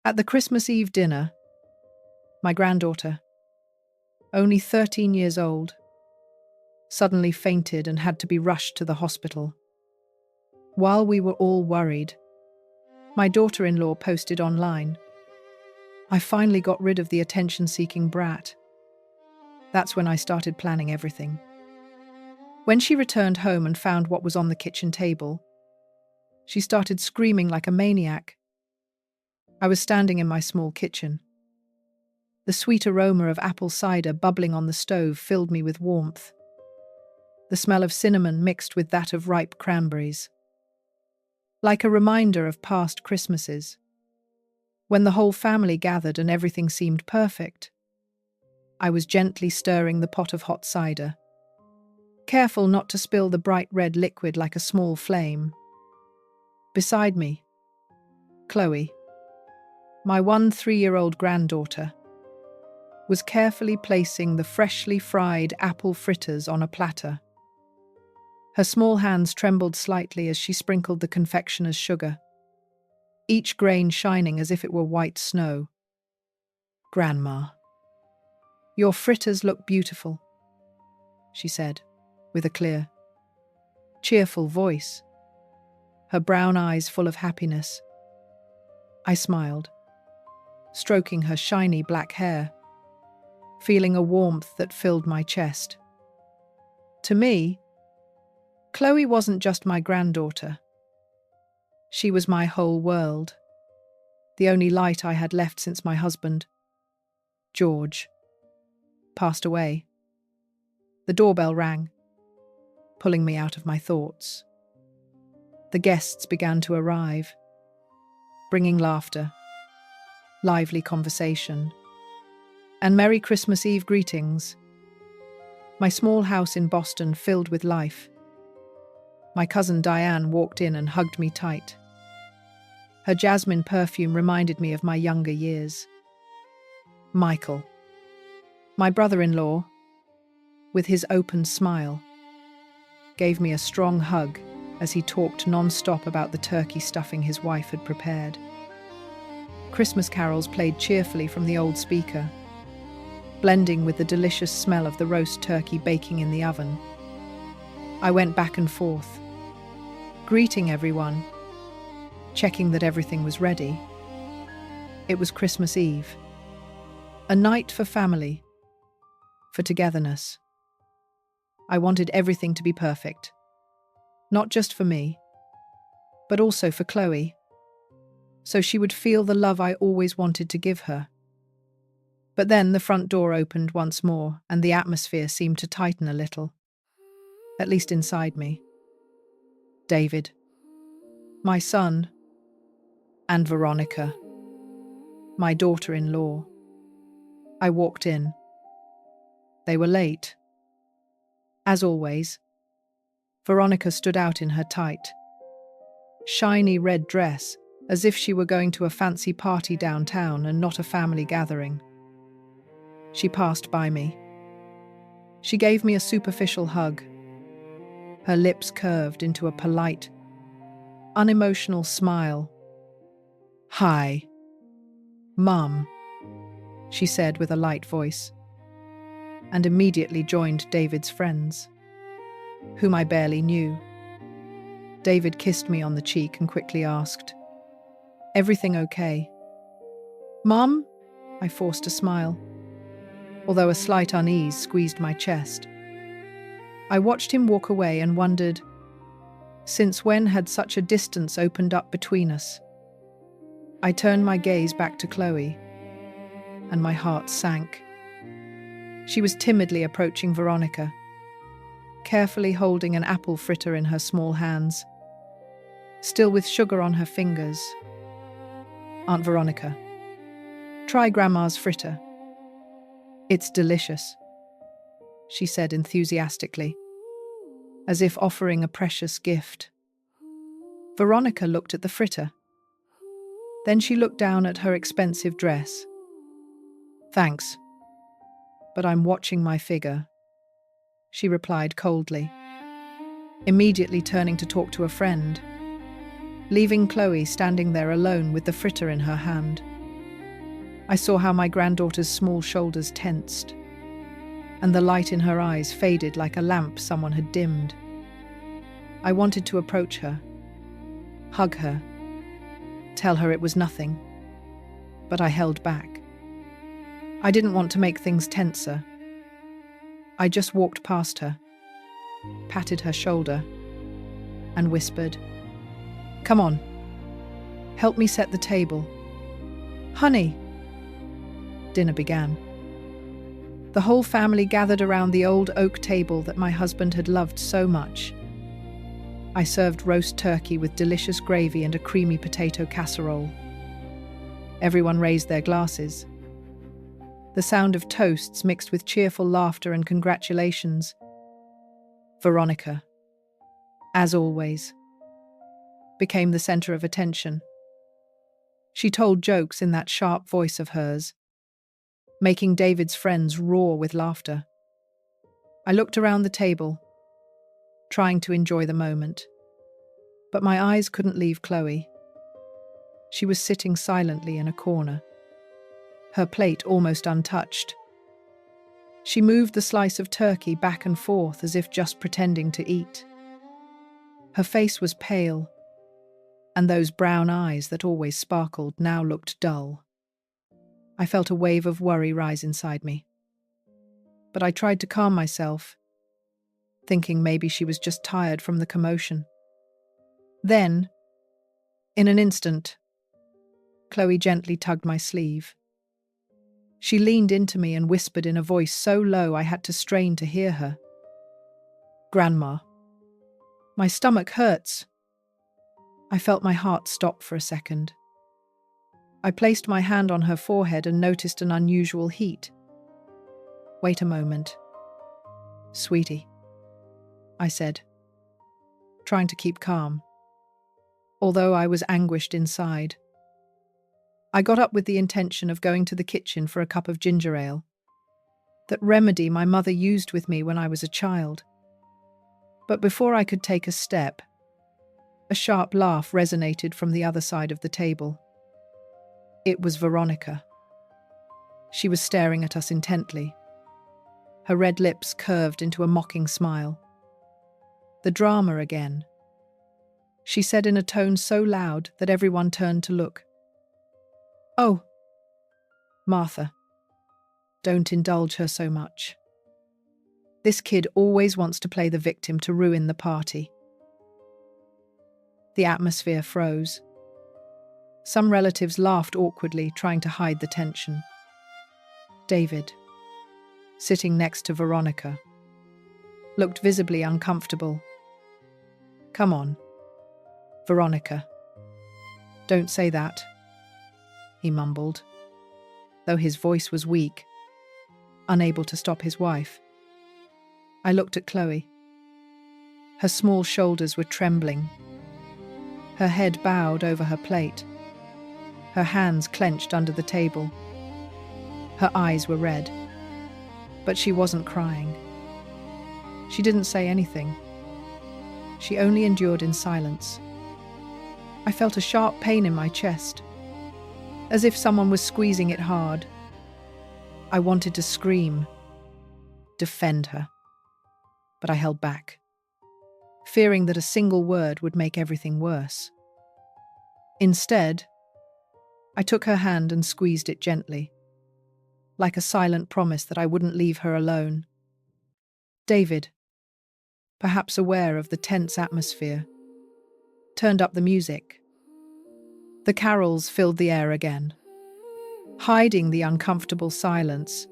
At the Christmas Eve dinner, my granddaughter, only 13 years old, suddenly fainted and had to be rushed to the hospital. While we were all worried, my daughter-in-law posted online, "I finally got rid of the attention-seeking brat." That's when I started planning everything. When she returned home and found what was on the kitchen table, she started screaming like a maniac. I was standing in my small kitchen. The sweet aroma of apple cider bubbling on the stove filled me with warmth. The smell of cinnamon mixed with that of ripe cranberries. Like a reminder of past Christmases, when the whole family gathered and everything seemed perfect. I was gently stirring the pot of hot cider, careful not to spill the bright red liquid like a small flame. Beside me, Chloe, my 3-year-old granddaughter, was carefully placing the freshly fried apple fritters on a platter. Her small hands trembled slightly as she sprinkled the confectioner's sugar, each grain shining as if it were white snow. "Grandma, your fritters look beautiful," she said, with a clear, cheerful voice, her brown eyes full of happiness. I smiled, stroking her shiny black hair, feeling a warmth that filled my chest. To me, Chloe wasn't just my granddaughter. She was my whole world, the only light I had left since my husband, George, passed away. The doorbell rang, pulling me out of my thoughts. The guests began to arrive, bringing laughter, lively conversation, and Merry Christmas Eve greetings. My small house in Boston filled with life. My cousin Diane walked in and hugged me tight. Her jasmine perfume reminded me of my younger years. Michael, my brother-in-law, with his open smile, gave me a strong hug as he talked non-stop about the turkey stuffing his wife had prepared. Christmas carols played cheerfully from the old speaker, blending with the delicious smell of the roast turkey baking in the oven. I went back and forth, greeting everyone, checking that everything was ready. It was Christmas Eve, a night for family, for togetherness. I wanted everything to be perfect, not just for me, but also for Chloe, so she would feel the love I always wanted to give her. But then the front door opened once more, and the atmosphere seemed to tighten a little, at least inside me. David, my son, and Veronica, my daughter-in-law. I walked in. They were late. As always, Veronica stood out in her tight, shiny red dress, as if she were going to a fancy party downtown and not a family gathering. She passed by me. She gave me a superficial hug. Her lips curved into a polite, unemotional smile. "Hi, Mum," she said with a light voice, and immediately joined David's friends, whom I barely knew. David kissed me on the cheek and quickly asked, "Everything okay?" "Mum?" I forced a smile, although a slight unease squeezed my chest. I watched him walk away and wondered, since when had such a distance opened up between us? I turned my gaze back to Chloe, and my heart sank. She was timidly approaching Veronica, carefully holding an apple fritter in her small hands, still with sugar on her fingers. "Aunt Veronica, try Grandma's fritter. It's delicious," she said enthusiastically, as if offering a precious gift. Veronica looked at the fritter. Then she looked down at her expensive dress. "Thanks, but I'm watching my figure," she replied coldly, immediately turning to talk to a friend, leaving Chloe standing there alone with the fritter in her hand. I saw how my granddaughter's small shoulders tensed, and the light in her eyes faded like a lamp someone had dimmed. I wanted to approach her, hug her, tell her it was nothing, but I held back. I didn't want to make things tenser. I just walked past her, patted her shoulder, and whispered, "Come on, help me set the table." "Honey." Dinner began. The whole family gathered around the old oak table that my husband had loved so much. I served roast turkey with delicious gravy and a creamy potato casserole. Everyone raised their glasses. The sound of toasts mixed with cheerful laughter and congratulations. Veronica, as always, became the center of attention. She told jokes in that sharp voice of hers, making David's friends roar with laughter. I looked around the table, trying to enjoy the moment. But my eyes couldn't leave Chloe. She was sitting silently in a corner, her plate almost untouched. She moved the slice of turkey back and forth as if just pretending to eat. Her face was pale, and those brown eyes that always sparkled now looked dull. I felt a wave of worry rise inside me. But I tried to calm myself, thinking maybe she was just tired from the commotion. Then, in an instant, Chloe gently tugged my sleeve. She leaned into me and whispered in a voice so low I had to strain to hear her. "Grandma, my stomach hurts." I felt my heart stop for a second. I placed my hand on her forehead and noticed an unusual heat. "Wait a moment, sweetie," I said, trying to keep calm, although I was anguished inside. I got up with the intention of going to the kitchen for a cup of ginger ale, that remedy my mother used with me when I was a child. But before I could take a step, a sharp laugh resonated from the other side of the table. It was Veronica. She was staring at us intently. Her red lips curved into a mocking smile. "The drama again," she said in a tone so loud that everyone turned to look. "Oh, Martha, don't indulge her so much. This kid always wants to play the victim to ruin the party." The atmosphere froze. Some relatives laughed awkwardly, trying to hide the tension. David, sitting next to Veronica, looked visibly uncomfortable. "Come on, Veronica. Don't say that," he mumbled, though his voice was weak, unable to stop his wife. I looked at Chloe. Her small shoulders were trembling. Her head bowed over her plate. Her hands clenched under the table. Her eyes were red, but she wasn't crying. She didn't say anything. She only endured in silence. I felt a sharp pain in my chest, as if someone was squeezing it hard. I wanted to scream, defend her, but I held back, fearing that a single word would make everything worse. Instead, I took her hand and squeezed it gently, like a silent promise that I wouldn't leave her alone. David, perhaps aware of the tense atmosphere, turned up the music. The carols filled the air again, hiding the uncomfortable silence.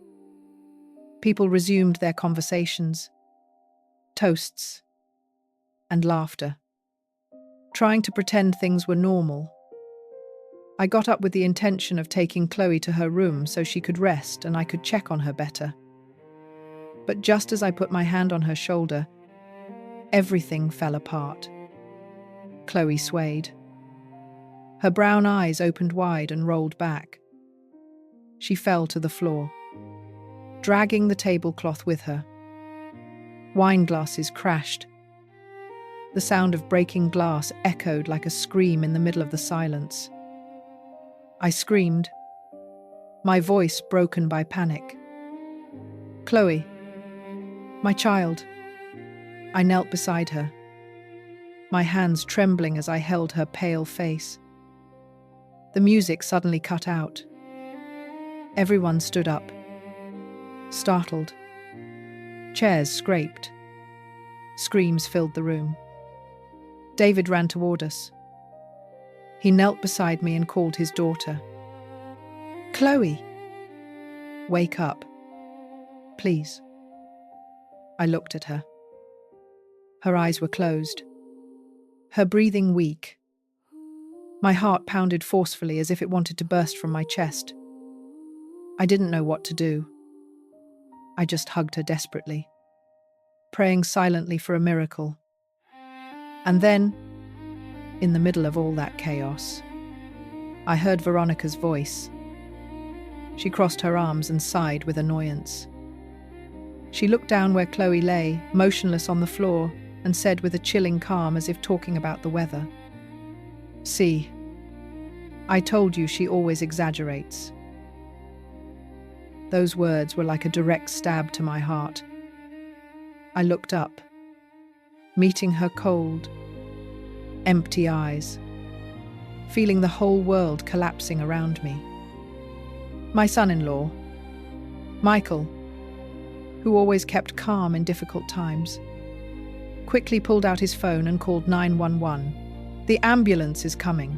People resumed their conversations, toasts, and laughter, trying to pretend things were normal. I got up with the intention of taking Chloe to her room so she could rest and I could check on her better. But just as I put my hand on her shoulder, everything fell apart. Chloe swayed. Her brown eyes opened wide and rolled back. She fell to the floor, dragging the tablecloth with her. Wine glasses crashed. The sound of breaking glass echoed like a scream in the middle of the silence. I screamed, my voice broken by panic. "Chloe, my child." I knelt beside her, my hands trembling as I held her pale face. The music suddenly cut out. Everyone stood up, startled. Chairs scraped. Screams filled the room. David ran toward us. He knelt beside me and called his daughter. "Chloe, wake up, please." I looked at her. Her eyes were closed, her breathing weak. My heart pounded forcefully as if it wanted to burst from my chest. I didn't know what to do. I just hugged her desperately, praying silently for a miracle. And then, in the middle of all that chaos, I heard Veronica's voice. She crossed her arms and sighed with annoyance. She looked down where Chloe lay, motionless on the floor, and said with a chilling calm as if talking about the weather, "See, I told you she always exaggerates." Those words were like a direct stab to my heart. I looked up, meeting her cold, empty eyes, feeling the whole world collapsing around me. My son-in-law, Michael, who always kept calm in difficult times, quickly pulled out his phone and called 911. "The ambulance is coming."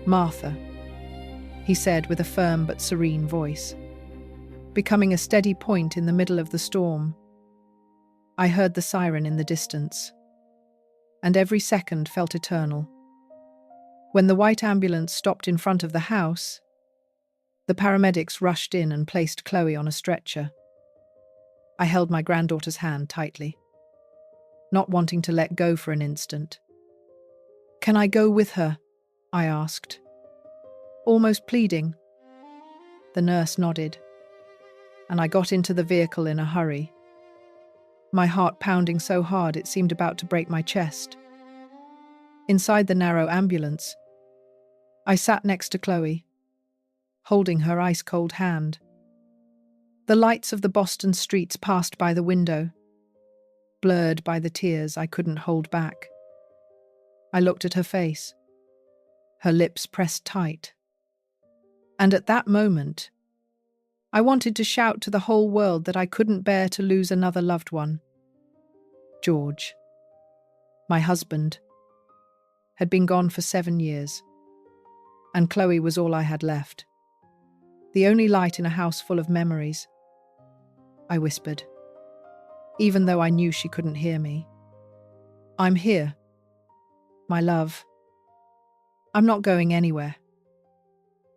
"Martha," he said with a firm but serene voice, becoming a steady point in the middle of the storm. I heard the siren in the distance, and every second felt eternal. When the white ambulance stopped in front of the house, the paramedics rushed in and placed Chloe on a stretcher. I held my granddaughter's hand tightly, not wanting to let go for an instant. "Can I go with her?" I asked, almost pleading. The nurse nodded, and I got into the vehicle in a hurry, my heart pounding so hard it seemed about to break my chest. Inside the narrow ambulance, I sat next to Chloe, holding her ice-cold hand. The lights of the Boston streets passed by the window, blurred by the tears I couldn't hold back. I looked at her face, her lips pressed tight. And at that moment, I wanted to shout to the whole world that I couldn't bear to lose another loved one. George, my husband, had been gone for 7 years, and Chloe was all I had left. The only light in a house full of memories. I whispered, even though I knew she couldn't hear me. "I'm here, my love. I'm not going anywhere."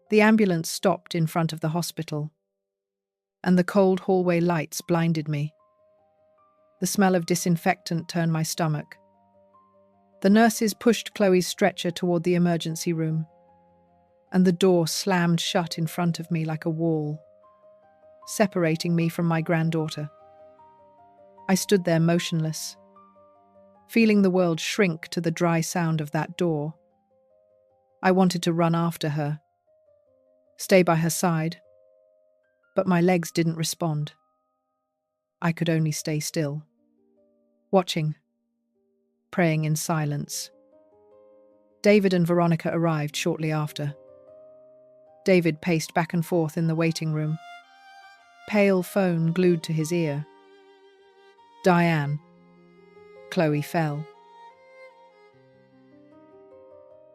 The ambulance stopped in front of the hospital, and the cold hallway lights blinded me. The smell of disinfectant turned my stomach. The nurses pushed Chloe's stretcher toward the emergency room, and the door slammed shut in front of me like a wall, separating me from my granddaughter. I stood there motionless, feeling the world shrink to the dry sound of that door. I wanted to run after her, stay by her side, but my legs didn't respond. I could only stay still, watching, praying in silence. David and Veronica arrived shortly after. David paced back and forth in the waiting room, pale phone glued to his ear. "Diane." Chloe fell.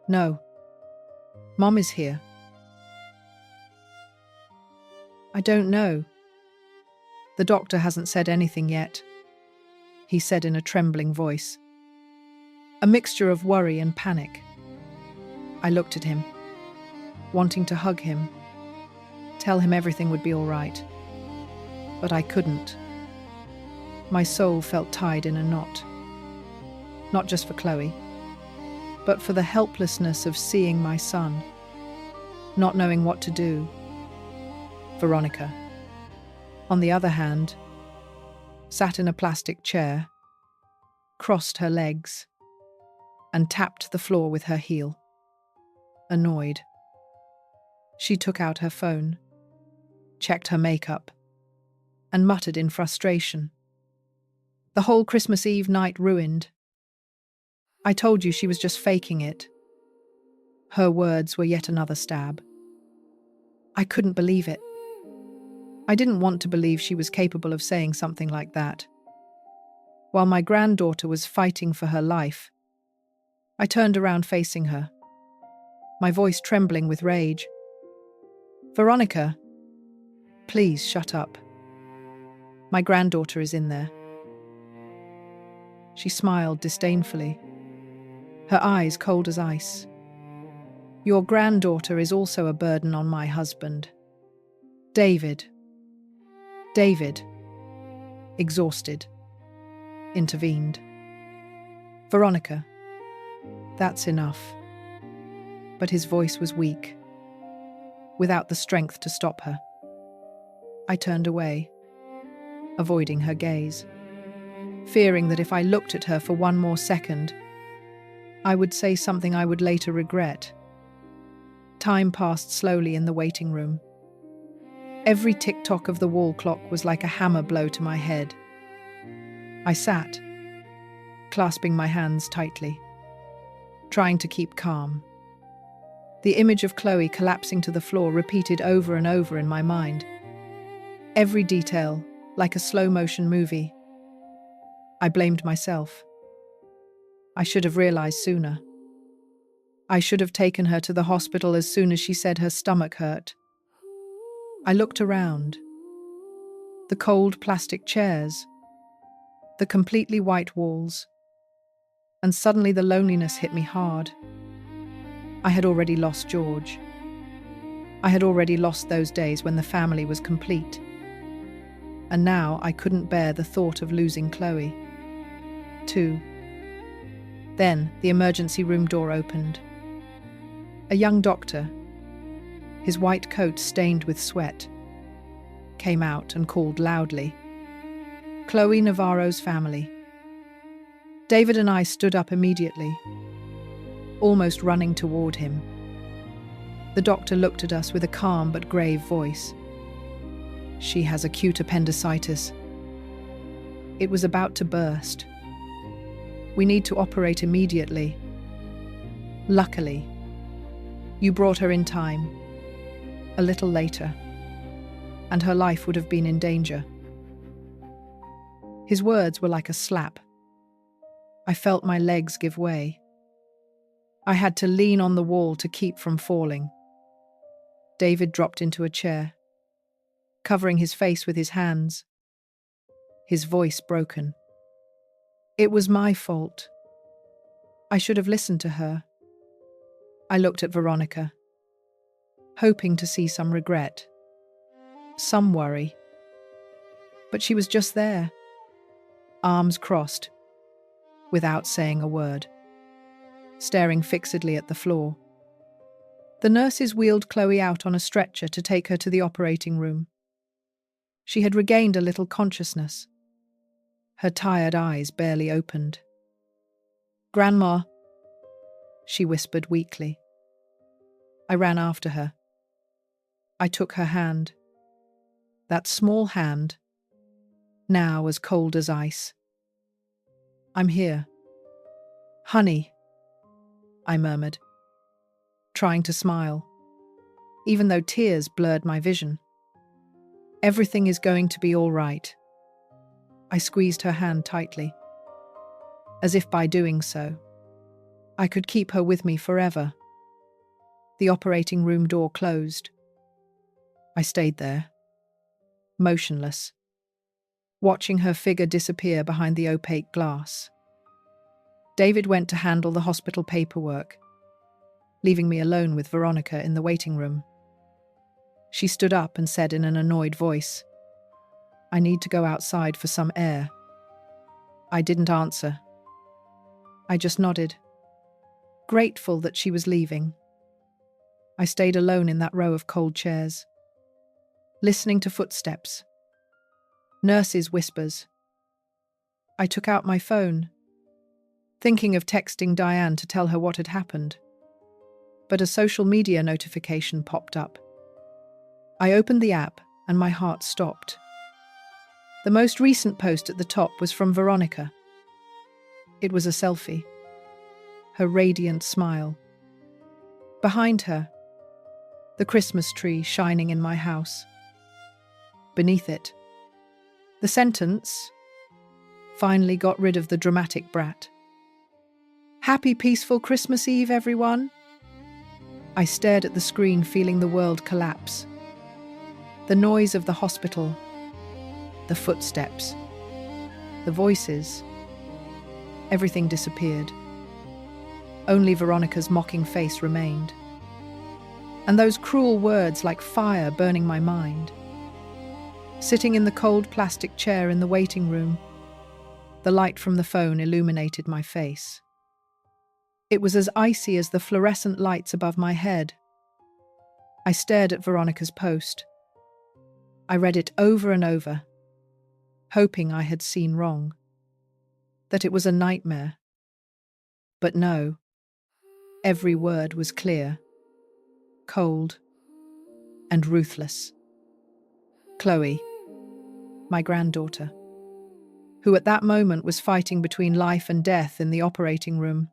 "No. Mom is here." "I don't know. The doctor hasn't said anything yet," he said in a trembling voice. A mixture of worry and panic. I looked at him, wanting to hug him, tell him everything would be all right. But I couldn't. My soul felt tied in a knot. Not just for Chloe, but for the helplessness of seeing my son, not knowing what to do. Veronica, on the other hand, sat in a plastic chair, crossed her legs, and tapped the floor with her heel. Annoyed. She took out her phone, checked her makeup, and muttered in frustration. The whole Christmas Eve night ruined. I told you she was just faking it. Her words were yet another stab. I couldn't believe it. I didn't want to believe she was capable of saying something like that. While my granddaughter was fighting for her life, I turned around facing her, my voice trembling with rage. Veronica, please shut up. My granddaughter is in there. She smiled disdainfully, her eyes cold as ice. Your granddaughter is also a burden on my husband. David, exhausted, intervened. Veronica, that's enough. But his voice was weak, without the strength to stop her. I turned away, avoiding her gaze, fearing that if I looked at her for one more second, I would say something I would later regret. Time passed slowly in the waiting room. Every tick-tock of the wall clock was like a hammer blow to my head. I sat, clasping my hands tightly, trying to keep calm. The image of Chloe collapsing to the floor repeated over and over in my mind. Every detail, like a slow-motion movie. I blamed myself. I should have realized sooner. I should have taken her to the hospital as soon as she said her stomach hurt. I looked around. The cold plastic chairs, the completely white walls, and suddenly the loneliness hit me hard. I had already lost George. I had already lost those days when the family was complete. And now I couldn't bear the thought of losing Chloe, too. Then the emergency room door opened. A young doctor, his white coat stained with sweat, came out and called loudly, "Chloe Navarro's family." David and I stood up immediately, almost running toward him. The doctor looked at us with a calm but grave voice. She has acute appendicitis. It was about to burst. We need to operate immediately. Luckily, you brought her in time, a little later, and her life would have been in danger. His words were like a slap. I felt my legs give way. I had to lean on the wall to keep from falling. David dropped into a chair, covering his face with his hands, his voice broken. It was my fault. I should have listened to her. I looked at Veronica, hoping to see some regret, some worry. But she was just there, arms crossed, without saying a word, staring fixedly at the floor. The nurses wheeled Chloe out on a stretcher to take her to the operating room. She had regained a little consciousness. Her tired eyes barely opened. "Grandma," she whispered weakly. I ran after her. I took her hand. That small hand, now as cold as ice. "I'm here." "Honey," I murmured, trying to smile, even though tears blurred my vision. "Everything is going to be all right." I squeezed her hand tightly, as if by doing so, I could keep her with me forever. The operating room door closed. I stayed there, motionless, watching her figure disappear behind the opaque glass. David went to handle the hospital paperwork, leaving me alone with Veronica in the waiting room. She stood up and said in an annoyed voice, "I need to go outside for some air." I didn't answer. I just nodded, grateful that she was leaving. I stayed alone in that row of cold chairs, listening to footsteps, nurses' whispers. I took out my phone, thinking of texting Diane to tell her what had happened. But a social media notification popped up. I opened the app and my heart stopped. The most recent post at the top was from Veronica. It was a selfie. Her radiant smile. Behind her, the Christmas tree shining in my house. Beneath it, the sentence, "Finally got rid of the dramatic brat. Happy peaceful Christmas Eve, everyone." I stared at the screen, feeling the world collapse. The noise of the hospital, the footsteps, the voices, everything disappeared. Only Veronica's mocking face remained. And those cruel words like fire burning my mind. Sitting in the cold plastic chair in the waiting room, the light from the phone illuminated my face. It was as icy as the fluorescent lights above my head. I stared at Veronica's post. I read it over and over, hoping I had seen wrong, that it was a nightmare. But no, every word was clear, cold, and ruthless. Chloe, my granddaughter, who at that moment was fighting between life and death in the operating room,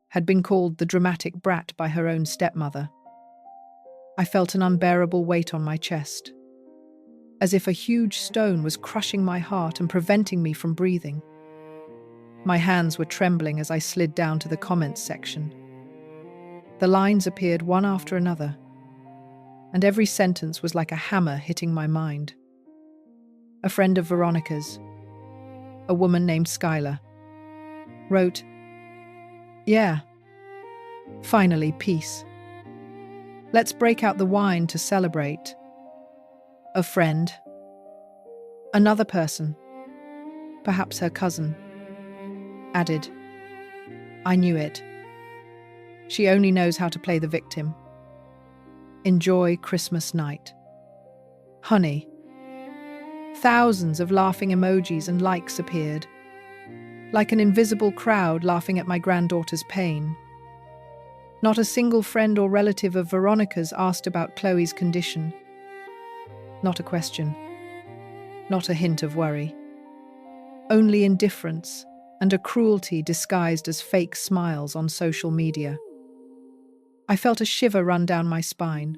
had been called the dramatic brat by her own stepmother. I felt an unbearable weight on my chest, as if a huge stone was crushing my heart and preventing me from breathing. My hands were trembling as I slid down to the comments section. The lines appeared one after another, and every sentence was like a hammer hitting my mind. A friend of Veronica's, a woman named Skylar, wrote, "Yeah, finally peace. Let's break out the wine to celebrate." A friend, another person, perhaps her cousin, added, "I knew it. She only knows how to play the victim. Enjoy Christmas night. Honey." Thousands of laughing emojis and likes appeared, like an invisible crowd laughing at my granddaughter's pain. Not a single friend or relative of Veronica's asked about Chloe's condition. Not a question. Not a hint of worry. Only indifference and a cruelty disguised as fake smiles on social media. I felt a shiver run down my spine.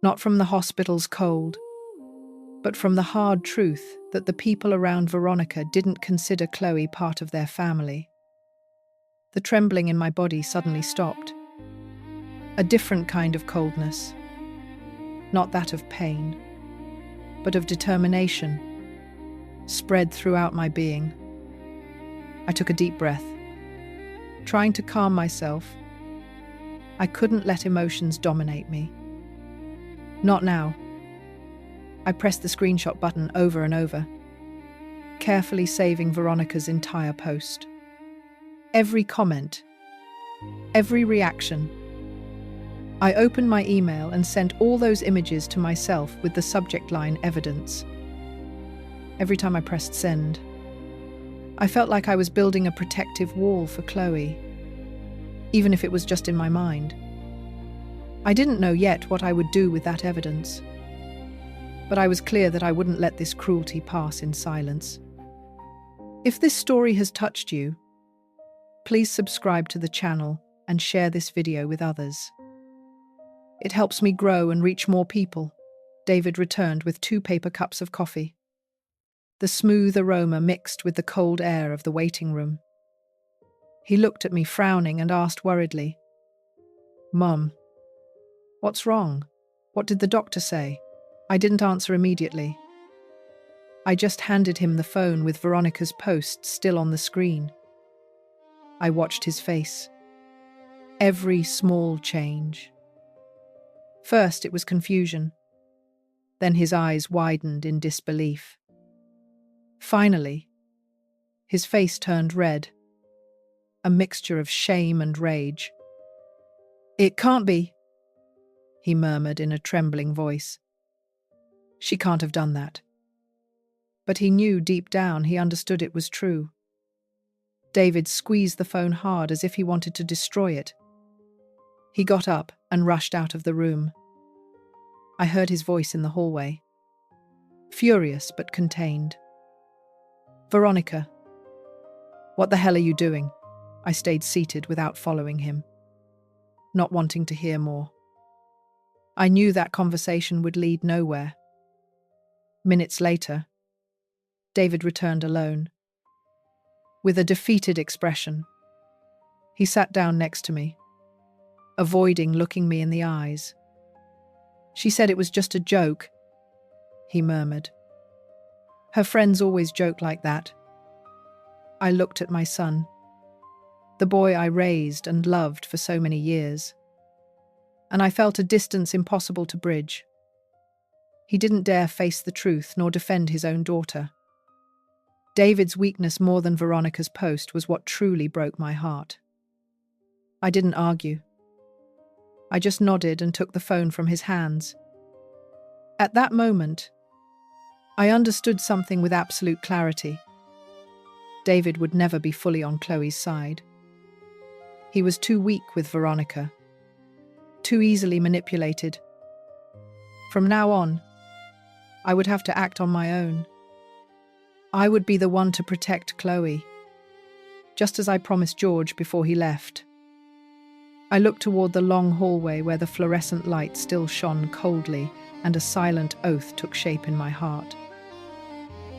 Not from the hospital's cold, but from the hard truth that the people around Veronica didn't consider Chloe part of their family. The trembling in my body suddenly stopped. A different kind of coldness. Not that of pain, but of determination, spread throughout my being. I took a deep breath, trying to calm myself. I couldn't let emotions dominate me. Not now. I pressed the screenshot button over and over, carefully saving Veronica's entire post. Every comment, every reaction. I opened my email and sent all those images to myself with the subject line "evidence." Every time I pressed send, I felt like I was building a protective wall for Chloe, even if it was just in my mind. I didn't know yet what I would do with that evidence, but I was clear that I wouldn't let this cruelty pass in silence. If this story has touched you, please subscribe to the channel and share this video with others. It helps me grow and reach more people. David returned with 2 paper cups of coffee. The smooth aroma mixed with the cold air of the waiting room. He looked at me frowning and asked worriedly, "Mum, what's wrong? What did the doctor say?" I didn't answer immediately. I just handed him the phone with Veronica's post still on the screen. I watched his face. Every small change. First, it was confusion. Then his eyes widened in disbelief. Finally, his face turned red, a mixture of shame and rage. "It can't be," he murmured in a trembling voice. "She can't have done that." But he knew deep down he understood it was true. David squeezed the phone hard as if he wanted to destroy it. He got up and rushed out of the room. I heard his voice in the hallway, furious but contained. "Veronica, what the hell are you doing?" I stayed seated without following him, not wanting to hear more. I knew that conversation would lead nowhere. Minutes later, David returned alone, with a defeated expression. He sat down next to me, avoiding looking me in the eyes. "She said it was just a joke," he murmured. "Her friends always joke like that." I looked at my son, the boy I raised and loved for so many years, and I felt a distance impossible to bridge. He didn't dare face the truth nor defend his own daughter. David's weakness more than Veronica's post was what truly broke my heart. I didn't argue. I just nodded and took the phone from his hands. At that moment, I understood something with absolute clarity. David would never be fully on Chloe's side. He was too weak with Veronica, too easily manipulated. From now on, I would have to act on my own. I would be the one to protect Chloe, just as I promised George before he left. I looked toward the long hallway where the fluorescent light still shone coldly, and a silent oath took shape in my heart.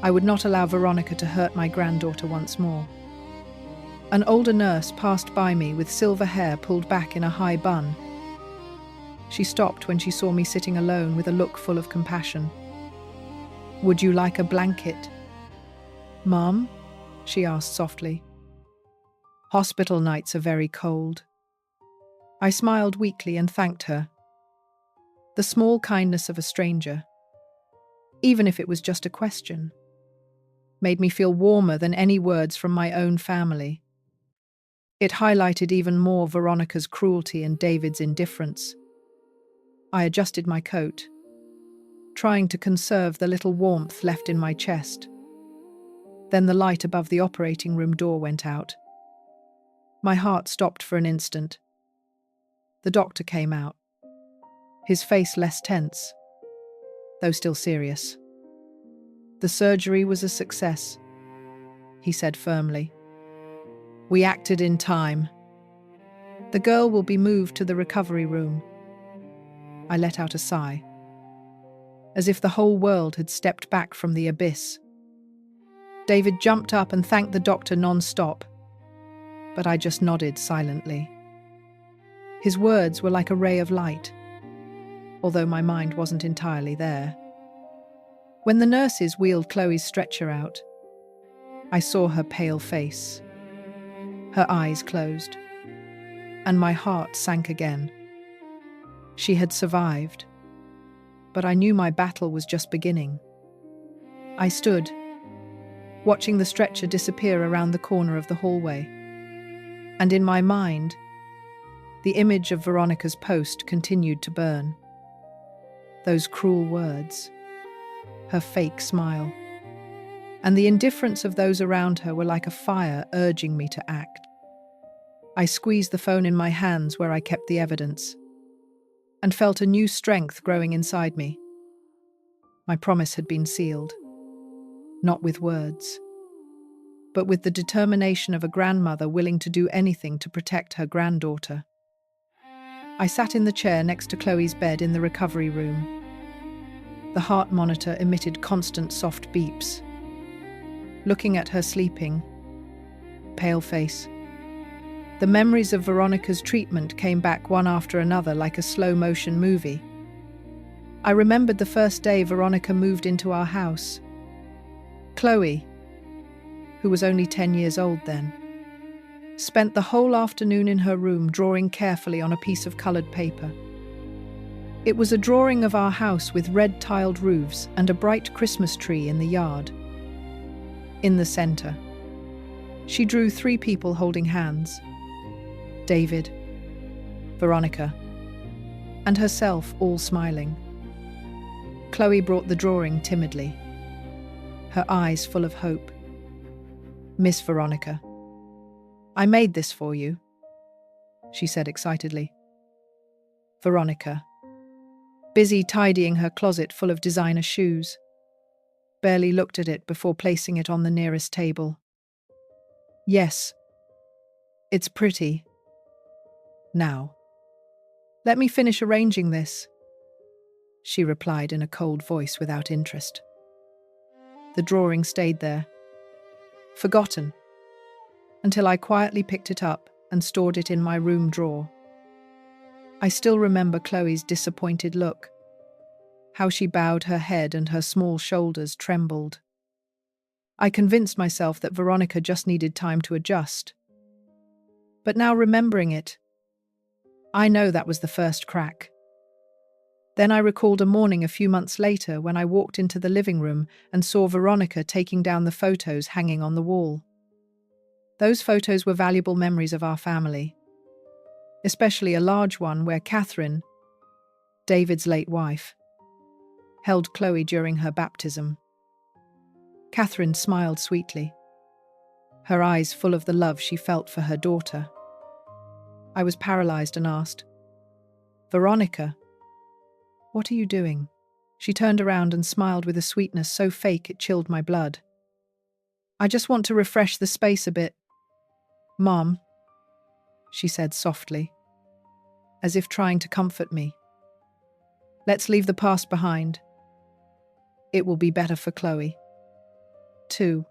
I would not allow Veronica to hurt my granddaughter once more. An older nurse passed by me with silver hair pulled back in a high bun. She stopped when she saw me sitting alone with a look full of compassion. "Would you like a blanket?" "Mom?" she asked softly. "Hospital nights are very cold." I smiled weakly and thanked her. The small kindness of a stranger, even if it was just a question, made me feel warmer than any words from my own family. It highlighted even more Veronica's cruelty and David's indifference. I adjusted my coat, trying to conserve the little warmth left in my chest. Then the light above the operating room door went out. My heart stopped for an instant. The doctor came out, his face less tense, though still serious. "The surgery was a success," he said firmly. "We acted in time. The girl will be moved to the recovery room." I let out a sigh, as if the whole world had stepped back from the abyss. David jumped up and thanked the doctor non-stop, but I just nodded silently. His words were like a ray of light, although my mind wasn't entirely there. When the nurses wheeled Chloe's stretcher out, I saw her pale face, her eyes closed, and my heart sank again. She had survived, but I knew my battle was just beginning. I stood, watching the stretcher disappear around the corner of the hallway, and in my mind, the image of Veronica's post continued to burn. Those cruel words, her fake smile, and the indifference of those around her were like a fire urging me to act. I squeezed the phone in my hands where I kept the evidence, and felt a new strength growing inside me. My promise had been sealed, not with words, but with the determination of a grandmother willing to do anything to protect her granddaughter. I sat in the chair next to Chloe's bed in the recovery room. The heart monitor emitted constant soft beeps. Looking at her sleeping, pale face, the memories of Veronica's treatment came back one after another like a slow-motion movie. I remembered the first day Veronica moved into our house. Chloe, who was only 10 years old then, spent the whole afternoon in her room drawing carefully on a piece of coloured paper. It was a drawing of our house with red-tiled roofs and a bright Christmas tree in the yard. In the centre, she drew 3 people holding hands: David, Veronica, and herself, all smiling. Chloe brought the drawing timidly, her eyes full of hope. "Miss Veronica, I made this for you," she said excitedly. "Veronica, busy tidying her closet full of designer shoes. Barely looked at it before placing it on the nearest table. Yes, it's pretty. Now, let me finish arranging this, she replied in a cold voice without interest. The drawing stayed there, forgotten, until I quietly picked it up and stored it in my room drawer. I still remember Chloe's disappointed look, how she bowed her head and her small shoulders trembled. I convinced myself that Veronica just needed time to adjust. But now remembering it, I know that was the first crack. Then I recalled a morning a few months later when I walked into the living room and saw Veronica taking down the photos hanging on the wall. Those photos were valuable memories of our family, especially a large one where Catherine, David's late wife, held Chloe during her baptism. Catherine smiled sweetly, her eyes full of the love she felt for her daughter. I was paralyzed and asked, "Veronica, what are you doing?" She turned around and smiled with a sweetness so fake it chilled my blood. "I just want to refresh the space a bit, Mom," she said softly, as if trying to comfort me. "Let's leave the past behind. It will be better for Chloe, too."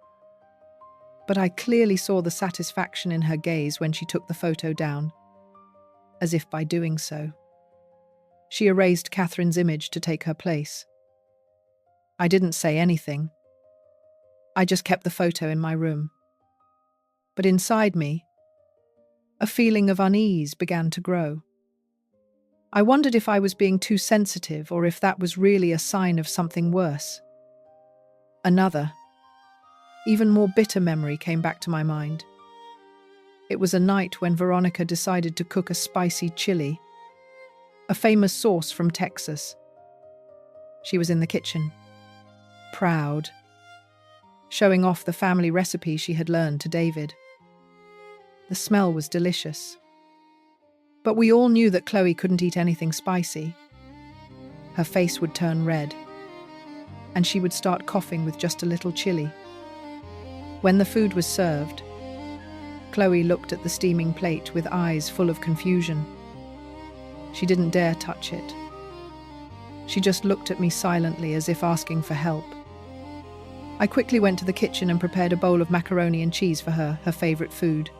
But I clearly saw the satisfaction in her gaze when she took the photo down, as if by doing so, she erased Catherine's image to take her place. I didn't say anything. I just kept the photo in my room. But inside me, a feeling of unease began to grow. I wondered if I was being too sensitive or if that was really a sign of something worse. Another, even more bitter memory came back to my mind. It was a night when Veronica decided to cook a spicy chili, a famous sauce from Texas. She was in the kitchen, proud, showing off the family recipe she had learned to David. The smell was delicious. But we all knew that Chloe couldn't eat anything spicy. Her face would turn red, and she would start coughing with just a little chili. When the food was served, Chloe looked at the steaming plate with eyes full of confusion. She didn't dare touch it. She just looked at me silently as if asking for help. I quickly went to the kitchen and prepared a bowl of macaroni and cheese for her favorite food.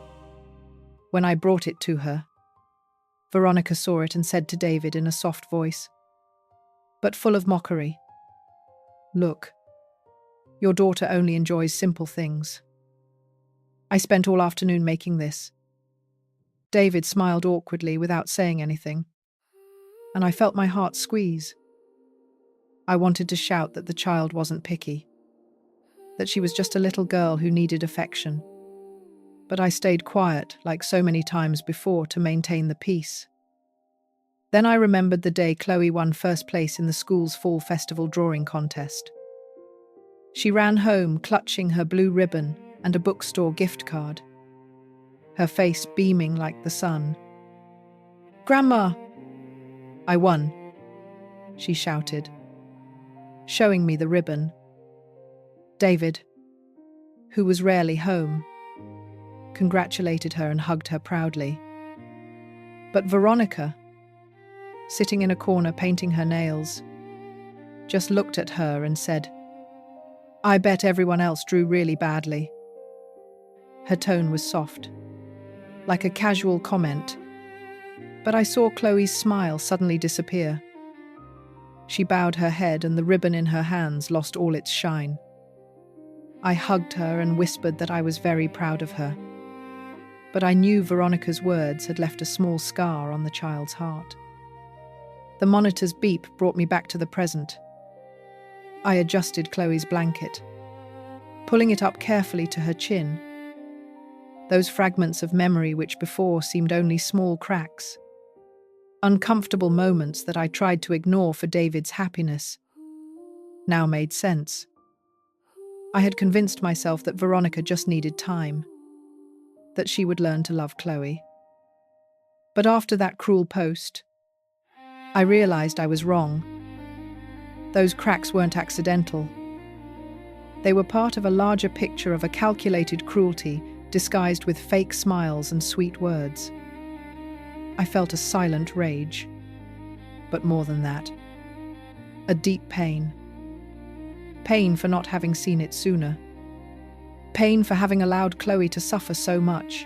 When I brought it to her, Veronica saw it and said to David in a soft voice, but full of mockery, "Look, your daughter only enjoys simple things. I spent all afternoon making this." David smiled awkwardly without saying anything, and I felt my heart squeeze. I wanted to shout that the child wasn't picky, that she was just a little girl who needed affection. But I stayed quiet, like so many times before, to maintain the peace. Then I remembered the day Chloe won first place in the school's fall festival drawing contest. She ran home clutching her blue ribbon and a bookstore gift card, her face beaming like the sun. "Grandma, I won," she shouted, showing me the ribbon. David, who was rarely home, congratulated her and hugged her proudly. But Veronica, sitting in a corner painting her nails, just looked at her and said, "I bet everyone else drew really badly." Her tone was soft, like a casual comment, but I saw Chloe's smile suddenly disappear. She bowed her head and the ribbon in her hands lost all its shine. I hugged her and whispered that I was very proud of her. But I knew Veronica's words had left a small scar on the child's heart. The monitor's beep brought me back to the present. I adjusted Chloe's blanket, pulling it up carefully to her chin. Those fragments of memory which before seemed only small cracks, uncomfortable moments that I tried to ignore for David's happiness, now made sense. I had convinced myself that Veronica just needed time, that she would learn to love Chloe. But after that cruel post, I realized I was wrong. Those cracks weren't accidental. They were part of a larger picture of a calculated cruelty disguised with fake smiles and sweet words. I felt a silent rage, but more than that, a deep pain. Pain for not having seen it sooner. Pain for having allowed Chloe to suffer so much.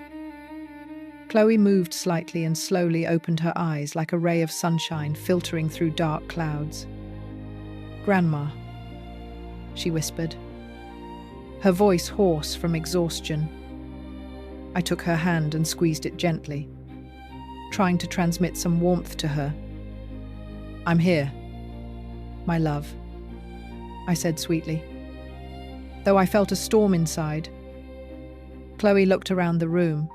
Chloe moved slightly and slowly opened her eyes like a ray of sunshine filtering through dark clouds. "Grandma," she whispered, her voice hoarse from exhaustion. I took her hand and squeezed it gently, trying to transmit some warmth to her. "I'm here, my love," I said sweetly, though I felt a storm inside. Chloe looked around the room.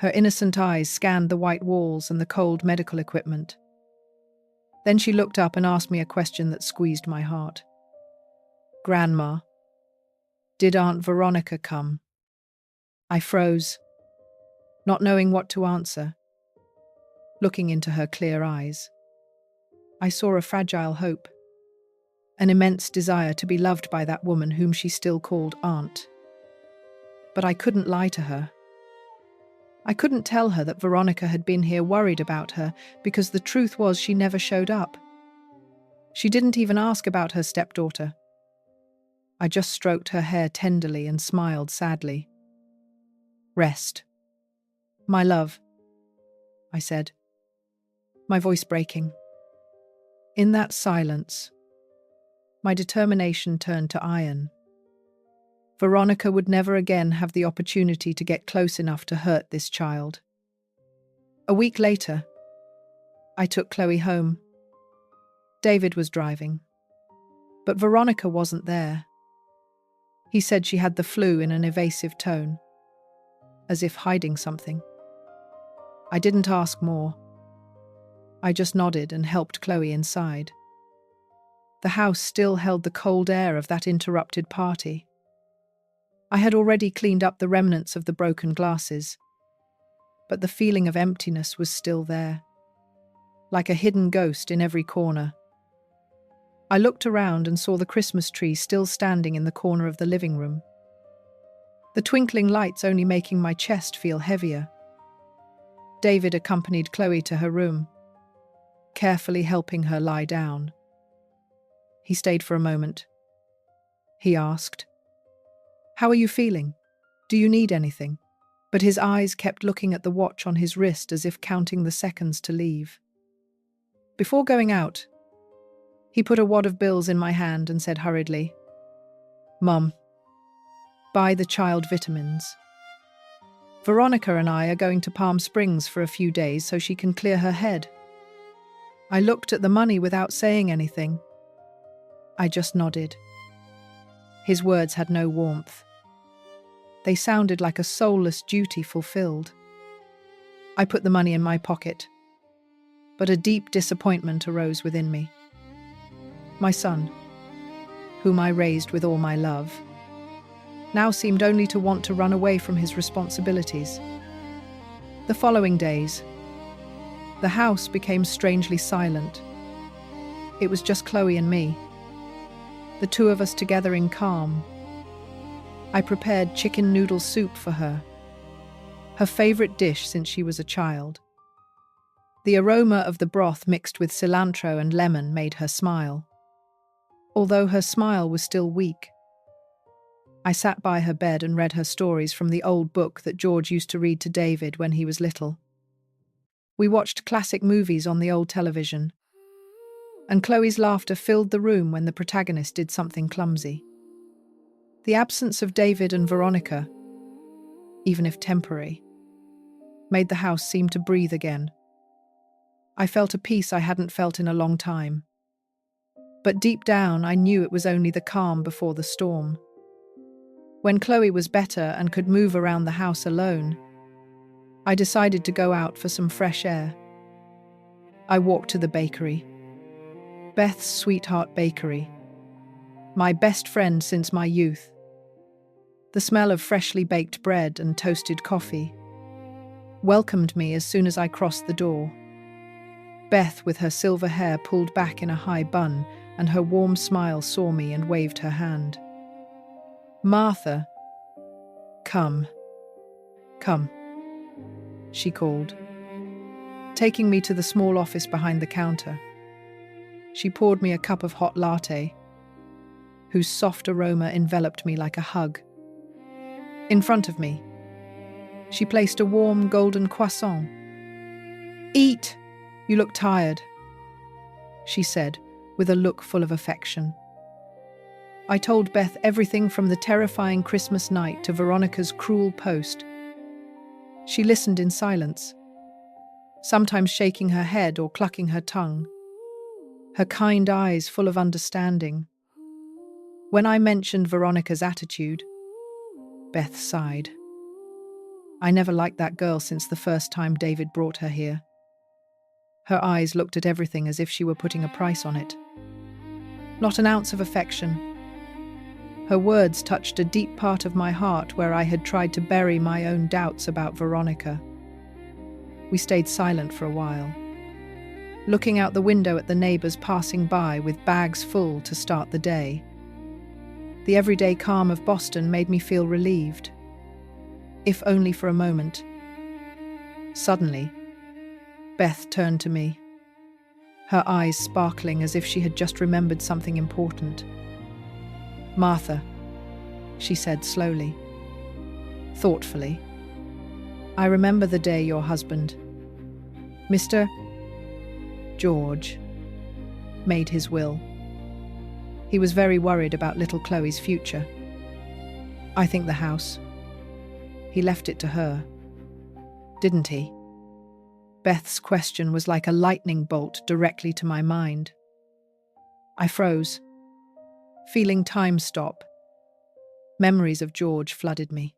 Her innocent eyes scanned the white walls and the cold medical equipment. Then she looked up and asked me a question that squeezed my heart. "Grandma, did Aunt Veronica come?" I froze, not knowing what to answer. Looking into her clear eyes, I saw a fragile hope, an immense desire to be loved by that woman whom she still called Aunt. But I couldn't lie to her. I couldn't tell her that Veronica had been here worried about her, because the truth was she never showed up. She didn't even ask about her stepdaughter. I just stroked her hair tenderly and smiled sadly. "Rest, my love," I said, my voice breaking. In that silence, my determination turned to iron. Veronica would never again have the opportunity to get close enough to hurt this child. A week later, I took Chloe home. David was driving, but Veronica wasn't there. He said she had the flu in an evasive tone, as if hiding something. I didn't ask more. I just nodded and helped Chloe inside. The house still held the cold air of that interrupted party. I had already cleaned up the remnants of the broken glasses, but the feeling of emptiness was still there, like a hidden ghost in every corner. I looked around and saw the Christmas tree still standing in the corner of the living room, the twinkling lights only making my chest feel heavier. David accompanied Chloe to her room, carefully helping her lie down. He stayed for a moment. He asked, "How are you feeling? Do you need anything?" But his eyes kept looking at the watch on his wrist as if counting the seconds to leave. Before going out, he put a wad of bills in my hand and said hurriedly, "Mum, buy the child vitamins. Veronica and I are going to Palm Springs for a few days so she can clear her head." I looked at the money without saying anything. I just nodded. His words had no warmth. They sounded like a soulless duty fulfilled. I put the money in my pocket, but a deep disappointment arose within me. My son, whom I raised with all my love, now seemed only to want to run away from his responsibilities. The following days, the house became strangely silent. It was just Chloe and me, the two of us together in calm. I prepared chicken noodle soup for her, her favorite dish since she was a child. The aroma of the broth mixed with cilantro and lemon made her smile. Although her smile was still weak, I sat by her bed and read her stories from the old book that George used to read to David when he was little. We watched classic movies on the old television, and Chloe's laughter filled the room when the protagonist did something clumsy. The absence of David and Veronica, even if temporary, made the house seem to breathe again. I felt a peace I hadn't felt in a long time. But deep down, I knew it was only the calm before the storm. When Chloe was better and could move around the house alone, I decided to go out for some fresh air. I walked to the bakery. Beth's Sweetheart Bakery, my best friend since my youth. The smell of freshly baked bread and toasted coffee welcomed me as soon as I crossed the door. Beth, with her silver hair pulled back in a high bun and her warm smile, saw me and waved her hand. "Martha, come, come," she called, taking me to the small office behind the counter. She poured me a cup of hot latte, whose soft aroma enveloped me like a hug. In front of me, she placed a warm golden croissant. "Eat! You look tired," she said, with a look full of affection. I told Beth everything from the terrifying Christmas night to Veronica's cruel post. She listened in silence, sometimes shaking her head or clucking her tongue, her kind eyes full of understanding. When I mentioned Veronica's attitude, Beth sighed. "I never liked that girl since the first time David brought her here." Her eyes looked at everything as if she were putting a price on it. Not an ounce of affection. Her words touched a deep part of my heart where I had tried to bury my own doubts about Veronica. We stayed silent for a while, looking out the window at the neighbors passing by with bags full to start the day. The everyday calm of Boston made me feel relieved, if only for a moment. Suddenly, Beth turned to me, her eyes sparkling as if she had just remembered something important. "Martha," she said slowly, thoughtfully, "I remember the day your husband, Mr. George, made his will. He was very worried about little Chloe's future. I think the house. He left it to her, didn't he?" Beth's question was like a lightning bolt directly to my mind. I froze, feeling time stop. Memories of George flooded me,